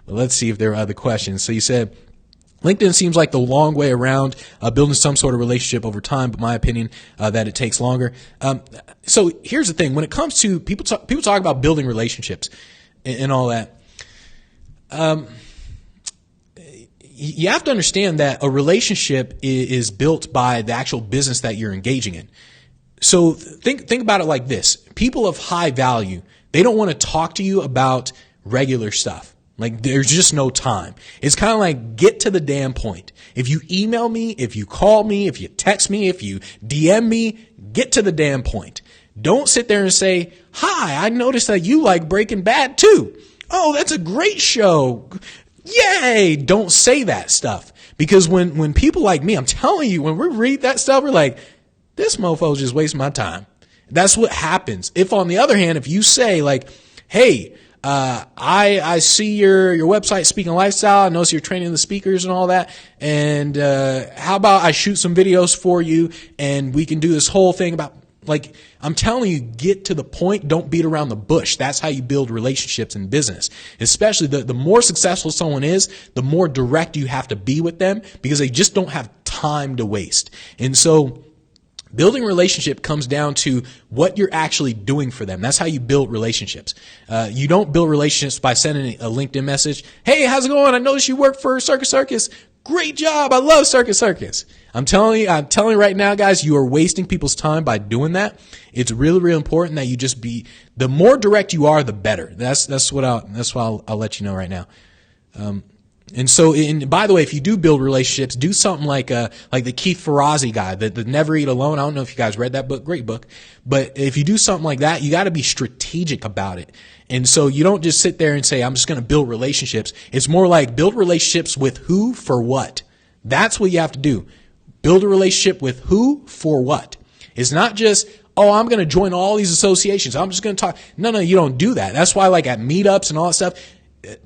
let's see if there are other questions. So you said, LinkedIn seems like the long way around building some sort of relationship over time, but my opinion that it takes longer. So here's the thing: when it comes to people talk about building relationships and all that. You have to understand that a relationship is built by the actual business that you're engaging in. So think about it like this: people of high value, they don't want to talk to you about regular stuff. Like, there's just no time. It's kind of like, get to the damn point. If you email me, if you call me, if you text me, if you DM me, get to the damn point. Don't sit there and say, hi, I noticed that you like Breaking Bad too. Oh, that's a great show. Yay. Don't say that stuff. Because when people like me, I'm telling you, when we read that stuff, we're like, this mofo's just wasting my time. That's what happens. If, on the other hand, if you say like, hey, I see your website, Speaking Lifestyle. I notice you're training the speakers and all that. And, how about I shoot some videos for you and we can do this whole thing about, like, I'm telling you, get to the point. Don't beat around the bush. That's how you build relationships in business. Especially the more successful someone is, the more direct you have to be with them, because they just don't have time to waste. And so, building a relationship comes down to what you're actually doing for them. That's how you build relationships. You don't build relationships by sending a LinkedIn message. Hey, how's it going? I noticed you work for Circus Circus. Great job. I love Circus Circus. I'm telling you right now, guys, you are wasting people's time by doing that. It's really, really important that you just be, the more direct you are, the better. That's what I'll let you know right now. And so, by the way, if you do build relationships, do something like the Keith Ferrazzi guy, the Never Eat Alone. I don't know if you guys read that book. Great book. But if you do something like that, you got to be strategic about it. And so you don't just sit there and say, I'm just going to build relationships. It's more like build relationships with who for what. That's what you have to do. Build a relationship with who for what. It's not just, oh, I'm going to join all these associations. I'm just going to talk. No, you don't do that. That's why, like, at meetups and all that stuff,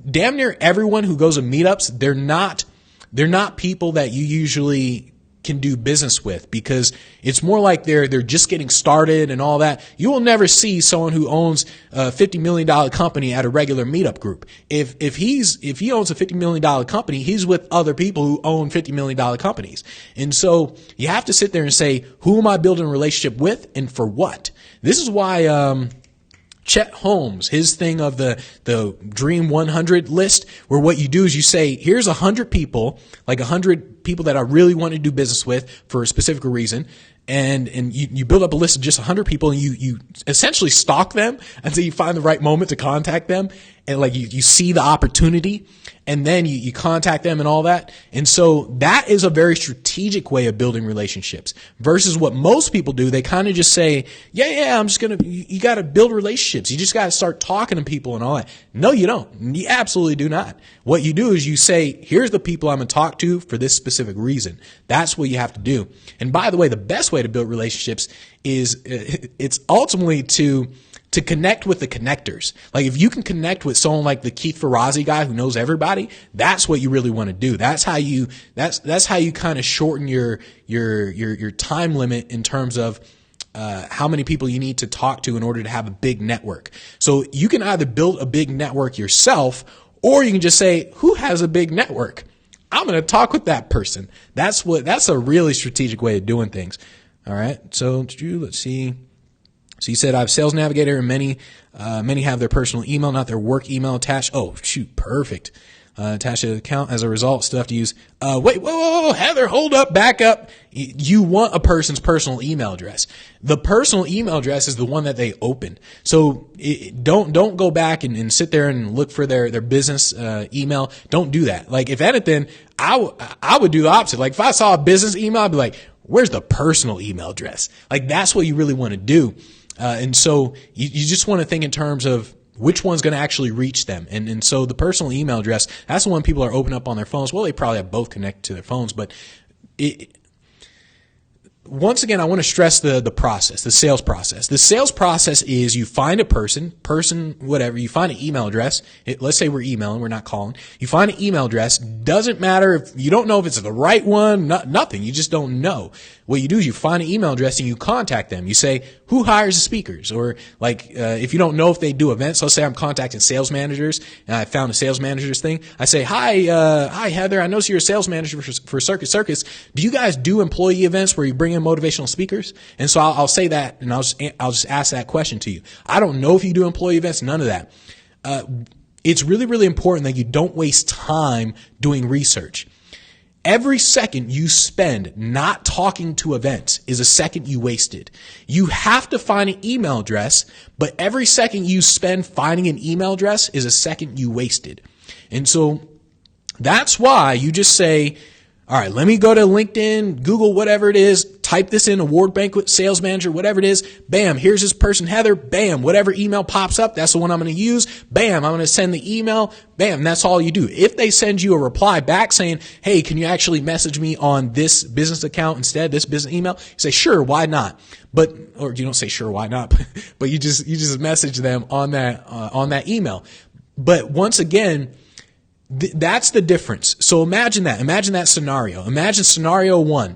damn near everyone who goes to meetups, they're not people that you usually can do business with, because it's more like they're just getting started and all that. You will never see someone who owns a $50 million company at a regular meetup group. If he owns a $50 million company, he's with other people who own $50 million companies. And so you have to sit there and say, who am I building a relationship with and for what? This is why, Chet Holmes, his thing of the Dream 100 list, where what you do is you say, here's 100 people, like 100 people that I really want to do business with for a specific reason. And you build up a list of just 100 people, and you essentially stalk them until you find the right moment to contact them. And like you see the opportunity, and then you contact them and all that. And so that is a very strategic way of building relationships versus what most people do. They kind of just say, yeah, you got to build relationships. You just got to start talking to people and all that. No, you don't. You absolutely do not. What you do is you say, here's the people I'm going to talk to for this specific reason. That's what you have to do. And by the way, the best way to build relationships is it's ultimately to connect with the connectors. Like, if you can connect with someone like the Keith Ferrazzi guy who knows everybody, that's what you really want to do. That's how you kind of shorten your time limit in terms of how many people you need to talk to in order to have a big network. So you can either build a big network yourself, or you can just say, who has a big network? I'm going to talk with that person. That's a really strategic way of doing things. All right. So let's see. So you said, I have Sales Navigator, and many have their personal email, not their work email attached. Oh, shoot. Perfect. Attached to the account. As a result, stuff to use. Wait, whoa, Heather, hold up, back up. You want a person's personal email address. The personal email address is the one that they open. So don't go back and sit there and look for their business email. Don't do that. Like, if anything, I would do the opposite. Like, if I saw a business email, I'd be like, where's the personal email address? Like, that's what you really want to do. And so you just want to think in terms of which one's going to actually reach them. And so the personal email address, that's the one people are opening up on their phones. Well, they probably have both connected to their phones, but once again, I want to stress the process, the sales process. The sales process is you find a person, whatever, you find an email address. Let's say we're emailing, we're not calling. You find an email address. Doesn't matter if you don't know if it's the right one, nothing. You just don't know. What you do is you find an email address and you contact them. You say, who hires the speakers? Or if you don't know if they do events, let's say I'm contacting sales managers and I found a sales managers thing. I say, hi Heather, I noticed you're a sales manager for Circus Circus. Do you guys do employee events where you bring in motivational speakers? And so I'll say that and I'll just ask that question to you. I don't know if you do employee events, none of that. It's really, really important that you don't waste time doing research. Every second you spend not talking to events is a second you wasted. You have to find an email address, but every second you spend finding an email address is a second you wasted. And so that's why you just say, all right, let me go to LinkedIn, Google, whatever it is, type this in, award banquet, sales manager, whatever it is. Bam, here's this person, Heather. Bam, whatever email pops up, that's the one I'm going to use. Bam, I'm going to send the email. Bam, that's all you do. If they send you a reply back saying, hey, can you actually message me on this business account instead, this business email? You say, sure, why not? Or you don't say, sure, why not? But you just message them on that email. But once again, that's the difference. So imagine that scenario. Imagine scenario one.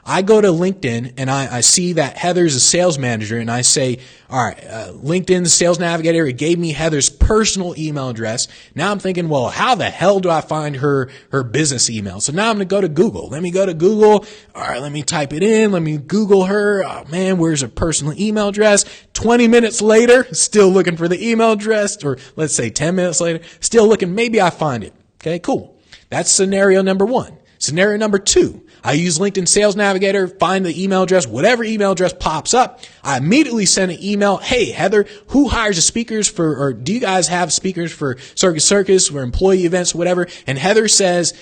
I go to LinkedIn and I see that Heather's a sales manager and I say, all right, LinkedIn's Sales Navigator, it gave me Heather's personal email address. Now I'm thinking, well, how the hell do I find her business email? So now I'm going to go to Google. Let me go to Google. All right, let me type it in. Let me Google her. Oh man, where's her personal email address? 20 minutes later, still looking for the email address, or let's say 10 minutes later, still looking. Maybe I find it. Okay, cool. That's scenario number one. Scenario number two, I use LinkedIn Sales Navigator, find the email address, whatever email address pops up. I immediately send an email. Hey, Heather, who hires the speakers or do you guys have speakers for Circus Circus or employee events, whatever? And Heather says,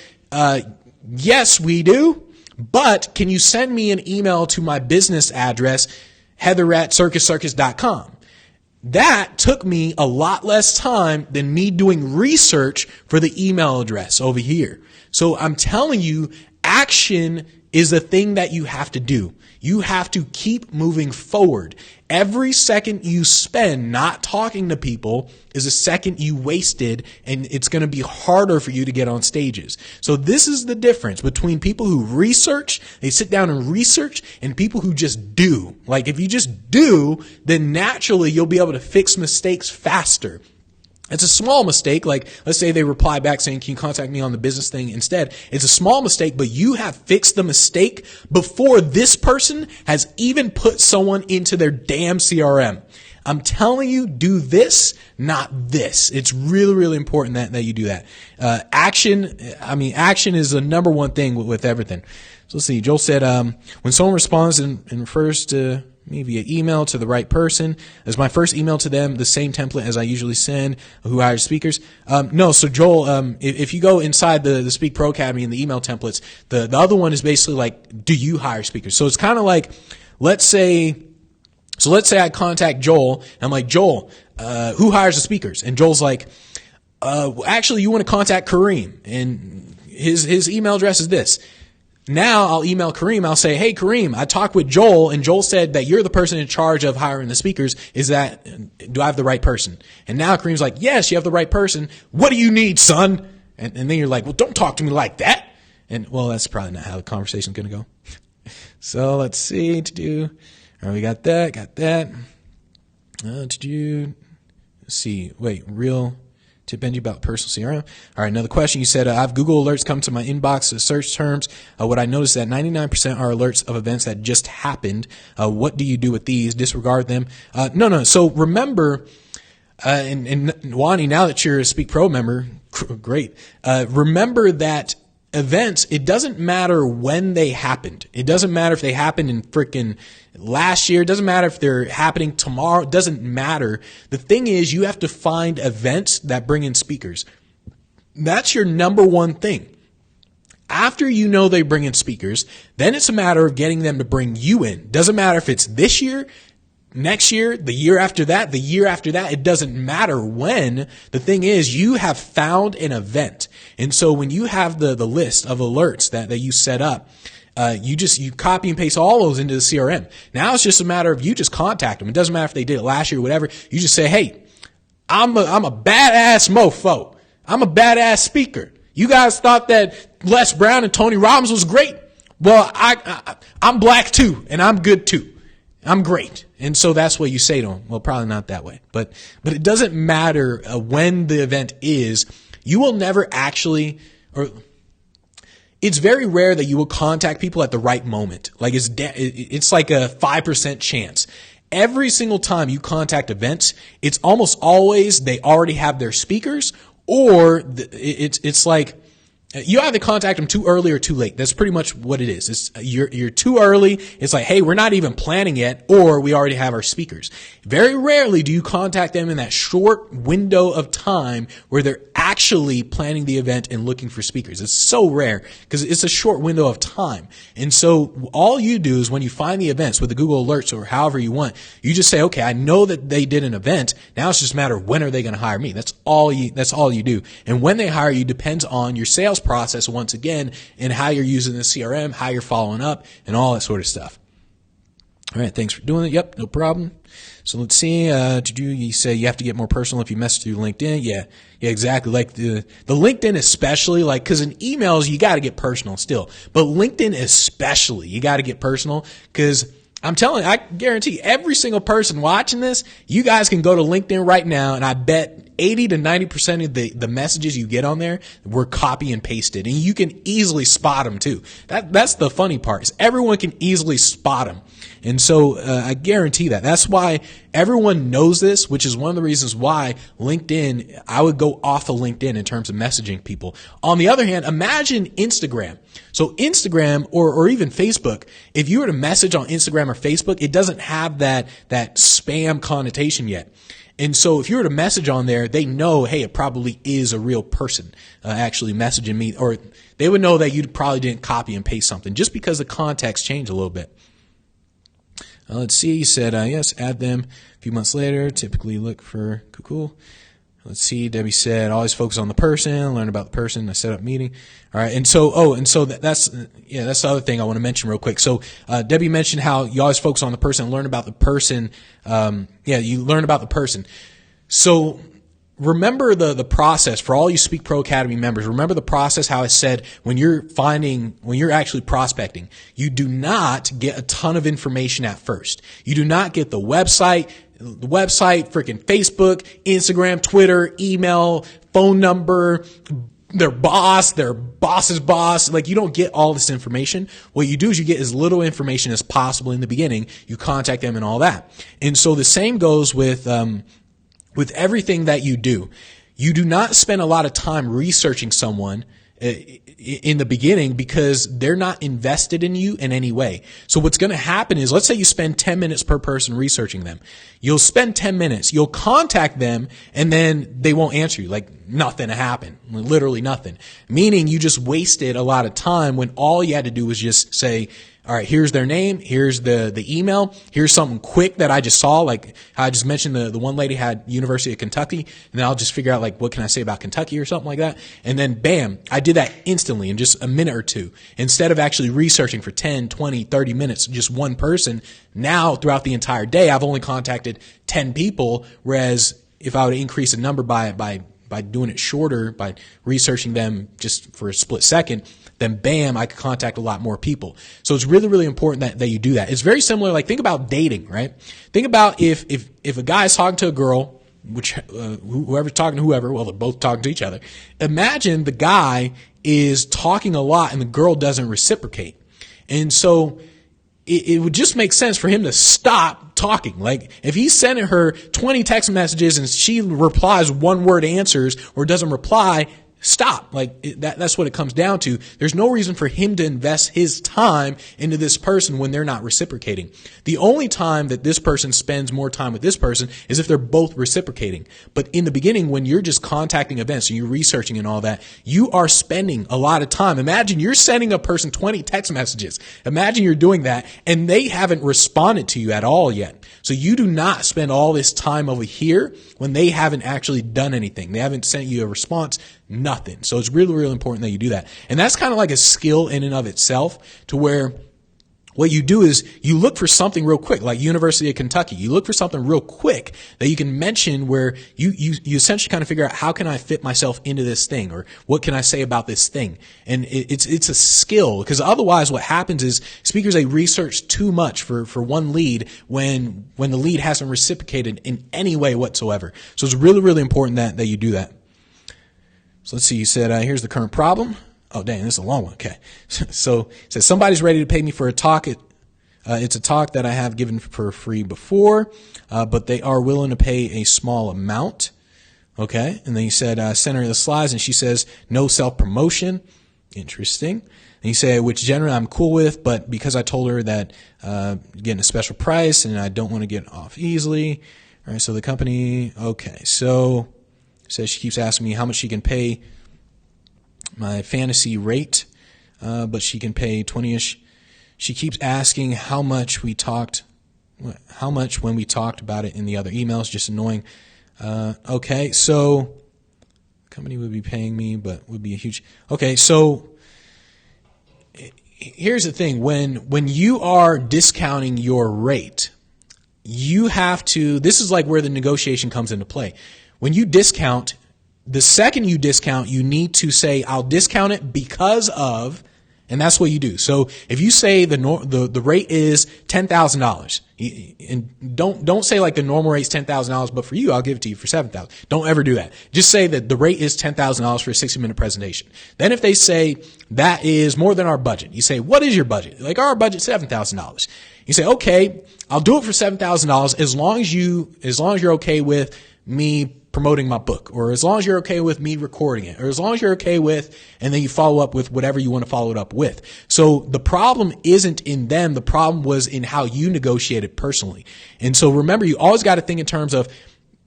yes, we do, but can you send me an email to my business address, heather@circuscircus.com? That took me a lot less time than me doing research for the email address over here. So I'm telling you, action is the thing that you have to do. You have to keep moving forward. Every second you spend not talking to people is a second you wasted, and it's going to be harder for you to get on stages. So this is the difference between people who research, they sit down and research, and people who just do. Like if you just do, then naturally you'll be able to fix mistakes faster. It's a small mistake. Like, let's say they reply back saying, can you contact me on the business thing instead? It's a small mistake, but you have fixed the mistake before this person has even put someone into their damn CRM. I'm telling you, do this, not this. It's really, really important that you do that. Action is the number one thing with everything. So let's see. Joel said, when someone responds and refers to me via email to the right person, is my first email to them the same template as I usually send who hires speakers? No. So Joel, if you go inside the Speak Pro Academy and the email templates, the other one is basically like, do you hire speakers? So it's kind of like, let's say I contact Joel and I'm like, Joel, who hires the speakers? And Joel's like, actually you want to contact Kareem and his email address is this. Now I'll email Kareem. I'll say, hey, Kareem, I talked with Joel and Joel said that you're the person in charge of hiring the speakers. Do I have the right person? And now Kareem's like, yes, you have the right person. What do you need, son? And then you're like, well, don't talk to me like that. And well, that's probably not how the conversation's going to go. So let's see all right, we got that. Let's see, real tip engine about personal CRM. All right, another question. You said, I have Google alerts come to my inbox, search terms. What I noticed that 99% are alerts of events that just happened. What do you do with these? Disregard them? No. So remember, and Wani, now that you're a Speak Pro member, great. Remember that events, it doesn't matter when they happened. It doesn't matter if they happened in frickin' last year. It doesn't matter if they're happening tomorrow. It doesn't matter. The thing is, you have to find events that bring in speakers. That's your number one thing. After you know they bring in speakers, then it's a matter of getting them to bring you in. Doesn't matter if it's this year, next year, the year after that, the year after that. It doesn't matter when. The thing is, you have found an event. And so when you have the list of alerts that you set up, You copy and paste all those into the CRM. Now it's just a matter of you just contact them. It doesn't matter if they did it last year or whatever. You just say, hey, I'm a badass mofo. I'm a badass speaker. You guys thought that Les Brown and Tony Robbins was great. Well, I'm black too, and I'm good too. I'm great. And so that's what you say to them. Well, probably not that way, but it doesn't matter when the event is. You will never actually, or it's very rare that you will contact people at the right moment. Like it's like a 5% chance. Every single time you contact events, it's almost always they already have their speakers, or it's like you either contact them too early or too late. That's pretty much what it is. It's you're too early. It's like, hey, we're not even planning yet, or we already have our speakers. Very rarely do you contact them in that short window of time where they're actually planning the event and looking for speakers. It's so rare because it's a short window of time. And so all you do is when you find the events with the Google Alerts or however you want, you just say, okay, I know that they did an event. Now it's just a matter of when are they going to hire me? That's all you do. And when they hire you depends on your sales process once again and how you're using the CRM, how you're following up, and all that sort of stuff. All right, thanks for doing it. Yep, no problem. So let's see. You say you have to get more personal if you message through LinkedIn. Yeah, exactly. Like the LinkedIn especially, like, because in emails you got to get personal still, but LinkedIn especially you got to get personal because I'm telling you, I guarantee every single person watching this, you guys can go to LinkedIn right now, and I bet 80 to 90% of the messages you get on there were copy and pasted, and you can easily spot them too. That's the funny part is everyone can easily spot them. And so I guarantee that. That's why everyone knows this, which is one of the reasons why LinkedIn, I would go off of LinkedIn in terms of messaging people. On the other hand, imagine Instagram. So Instagram or even Facebook, if you were to message on Instagram or Facebook, it doesn't have that spam connotation yet. And so if you were to message on there, they know, hey, it probably is a real person actually messaging me, or they would know that you probably didn't copy and paste something just because the context changed a little bit. Let's see. You said, yes, add them a few months later. Typically look for cool. Let's see. Debbie said, always focus on the person, learn about the person. I set up meeting. All right. And so, that's the other thing I want to mention real quick. So, Debbie mentioned how you always focus on the person, learn about the person. You learn about the person. So, remember the process for all you Speak Pro Academy members. Remember the process, how I said when you're actually prospecting, you do not get a ton of information at first. You do not get the website, freaking Facebook, Instagram, Twitter, email, phone number, their boss's boss. Like, you don't get all this information. What you do is you get as little information as possible in the beginning. You contact them and all that. And so the same goes with everything that you do. You do not spend a lot of time researching someone in the beginning because they're not invested in you in any way. So what's going to happen is, let's say you spend 10 minutes per person researching them. You'll spend 10 minutes. You'll contact them and then they won't answer you. Like nothing happened. Literally nothing. Meaning you just wasted a lot of time when all you had to do was just say, all right, here's their name, here's the email, here's something quick that I just saw, like how I just mentioned the one lady had University of Kentucky, and then I'll just figure out like what can I say about Kentucky or something like that, and then bam, I did that instantly in just a minute or two. Instead of actually researching for 10, 20, 30 minutes, just one person, now throughout the entire day, I've only contacted 10 people, whereas if I would increase the number by doing it shorter, by researching them just for a split second, then bam, I could contact a lot more people. So it's really, really important that you do that. It's very similar, like think about dating, right? Think about if a guy's talking to a girl, which whoever's talking to whoever, well, they're both talking to each other. Imagine the guy is talking a lot and the girl doesn't reciprocate. And so it would just make sense for him to stop talking. Like if he's sending her 20 text messages and she replies one word answers or doesn't reply, stop. Like that's what it comes down to. There's no reason for him to invest his time into this person when they're not reciprocating. The only time that this person spends more time with this person is if they're both reciprocating. But in the beginning, when you're just contacting events and you're researching and all that, you are spending a lot of time. Imagine you're sending a person 20 text messages. Imagine you're doing that and they haven't responded to you at all yet. So you do not spend all this time over here when they haven't actually done anything. They haven't sent you a response, nothing. So it's really, really important that you do that. And that's kind of like a skill in and of itself, to where what you do is you look for something real quick, like University of Kentucky. You look for something real quick that you can mention, where you essentially kind of figure out, how can I fit myself into this thing, or what can I say about this thing? And it's a skill, because otherwise what happens is speakers, they research too much for one lead when the lead hasn't reciprocated in any way whatsoever. So it's really, really important that you do that. So let's see, you said, here's the current problem. Oh, dang, this is a long one. Okay. So it says, somebody's ready to pay me for a talk. It's a talk that I have given for free before, but they are willing to pay a small amount. Okay. And then he said, send her the slides, and she says, no self-promotion. Interesting. And he said, which generally I'm cool with, but because I told her that getting a special price and I don't want to get off easily. All right. So the company, okay. So says she keeps asking me how much she can pay my fantasy rate, but she can pay 20-ish. She keeps asking how much when we talked about it in the other emails. Just annoying. Okay, so company would be paying me, but would be a huge. Okay, so here's the thing: when you are discounting your rate, you have to. This is like where the negotiation comes into play. When you discount, the second you discount, you need to say, I'll discount it because of, and that's what you do. So if you say the rate is $10,000, and don't say like the normal rate's $10,000, but for you, I'll give it to you for $7,000. Don't ever do that. Just say that the rate is $10,000 for a 60-minute presentation. Then if they say that is more than our budget, you say, what is your budget? Like, our budget's $7,000. You say, okay, I'll do it for $7,000 as long as you're okay with me promoting my book, or as long as you're okay with me recording it, or as long as you're okay with, and then you follow up with whatever you want to follow it up with. So the problem isn't in them. The problem was in how you negotiated personally. And so remember, you always got to think in terms of,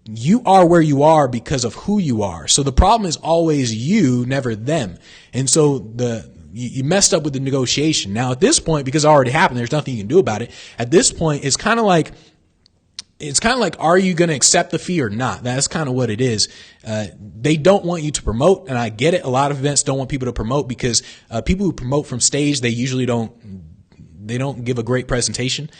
you are where you are because of who you are. So the problem is always you, never them. And so you messed up with the negotiation. Now at this point, because it already happened, there's nothing you can do about it. At this point, it's kind of like, are you going to accept the fee or not? That's kind of what it is. They don't want you to promote, and I get it. A lot of events don't want people to promote, because people who promote from stage, they usually don't give a great presentation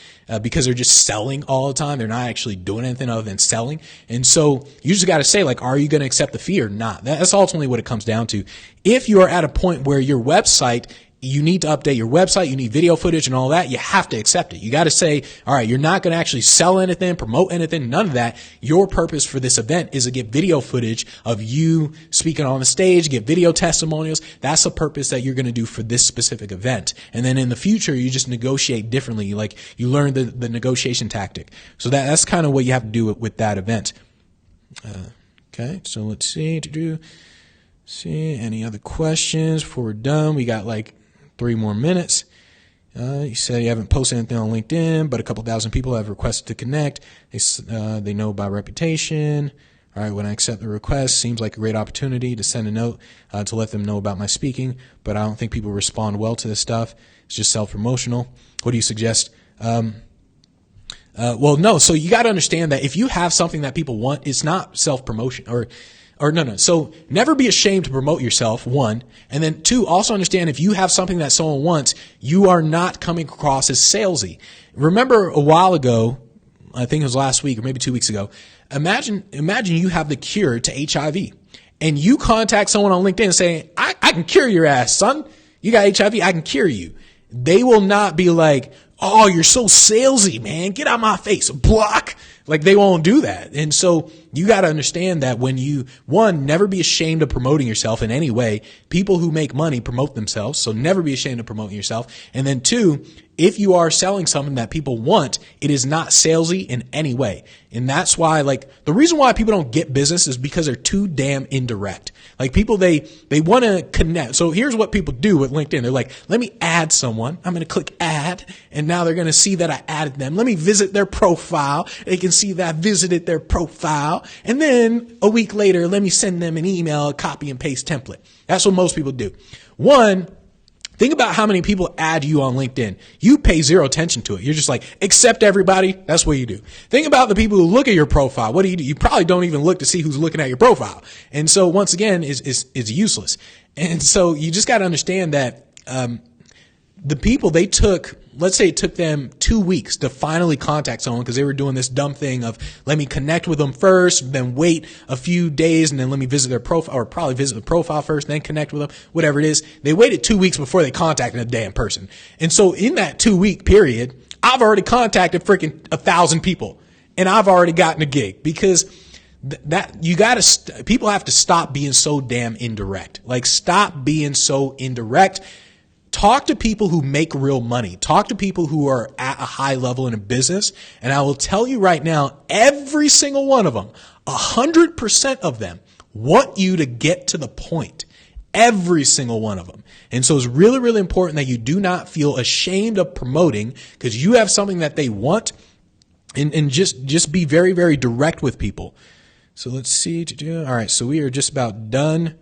because they're just selling all the time. They're not actually doing anything other than selling. And so you just got to say, like, are you going to accept the fee or not? That's ultimately what it comes down to. If you are at a point where your website, you need to update your website, you need video footage and all that, you have to accept it. You got to say, all right, you're not going to actually sell anything, promote anything, none of that. Your purpose for this event is to get video footage of you speaking on the stage, get video testimonials. That's the purpose that you're going to do for this specific event. And then in the future, you just negotiate differently. Like, you learn the negotiation tactic. So that's kind of what you have to do with that event. Okay, so let's see. Any other questions before we're done? We got like 3 more minutes. You said you haven't posted anything on LinkedIn, but a couple thousand people have requested to connect. They know by reputation. All right, when I accept the request, seems like a great opportunity to send a note to let them know about my speaking, but I don't think people respond well to this stuff. It's just self-promotional. What do you suggest? Well, no. So you got to understand that if you have something that people want, it's not self-promotion or no. So never be ashamed to promote yourself, 1. And then 2, also understand if you have something that someone wants, you are not coming across as salesy. Remember a while ago, I think it was last week or maybe 2 weeks ago, imagine you have the cure to HIV and you contact someone on LinkedIn saying, I can cure your ass, son. You got HIV, I can cure you. They will not be like, oh, you're so salesy, man. Get out of my face. Block. Like, they won't do that. And so you got to understand that when you, 1, never be ashamed of promoting yourself in any way. People who make money promote themselves. So never be ashamed of promoting yourself. And then 2, if you are selling something that people want, it is not salesy in any way. And that's why, like, the reason why people don't get business is because they're too damn indirect. Like, people, they want to connect. So here's what people do with LinkedIn. They're like, let me add someone. I'm going to click add. And now they're going to see that I added them. Let me visit their profile. They can see that I visited their profile. And then a week later, let me send them an email, a copy and paste template. That's what most people do. 1, Think about how many people add you on LinkedIn. You pay zero attention to it. You're just like, accept everybody. That's what you do. Think about the people who look at your profile. What do? You probably don't even look to see who's looking at your profile. And so once again, is useless. And so you just got to understand that, the people let's say it took them 2 weeks to finally contact someone because they were doing this dumb thing of let me connect with them first, then wait a few days, and then let me visit their profile, or probably visit the profile first, then connect with them, whatever it is. They waited 2 weeks before they contacted a damn person. And so in that 2 week period, I've already contacted freaking 1,000 people, and I've already gotten a gig because people have to stop being so damn indirect. Like, stop being so indirect. Talk to people who make real money. Talk to people who are at a high level in a business. And I will tell you right now, every single one of them, 100% of them want you to get to the point. Every single one of them. And so it's really, really important that you do not feel ashamed of promoting because you have something that they want, and just be very, very direct with people. So let's see. All right. So we are just about done.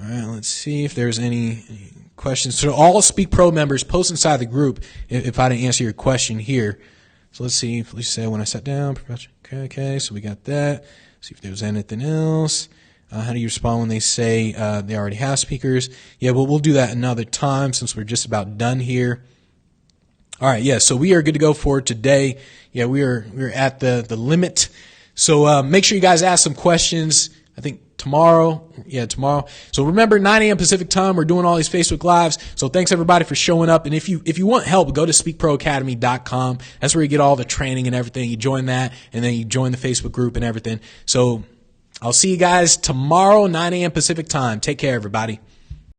All right. Let's see if there's any questions. So all Speak Pro members, post inside the group if I didn't answer your question here. So let's see. Please say when I sat down. Okay. So we got that. See if there's anything else. How do you respond when they say they already have speakers? Yeah, well, we'll do that another time since we're just about done here. All right. Yeah. So we are good to go for today. Yeah, we're at the limit. So make sure you guys ask some questions. I think tomorrow. So remember, 9 a.m. Pacific time, we're doing all these Facebook Lives. So thanks everybody for showing up. And if you want help, go to speakproacademy.com. That's where you get all the training and everything. You join that, and then you join the Facebook group and everything. So I'll see you guys tomorrow, 9 a.m. Pacific time. Take care, everybody.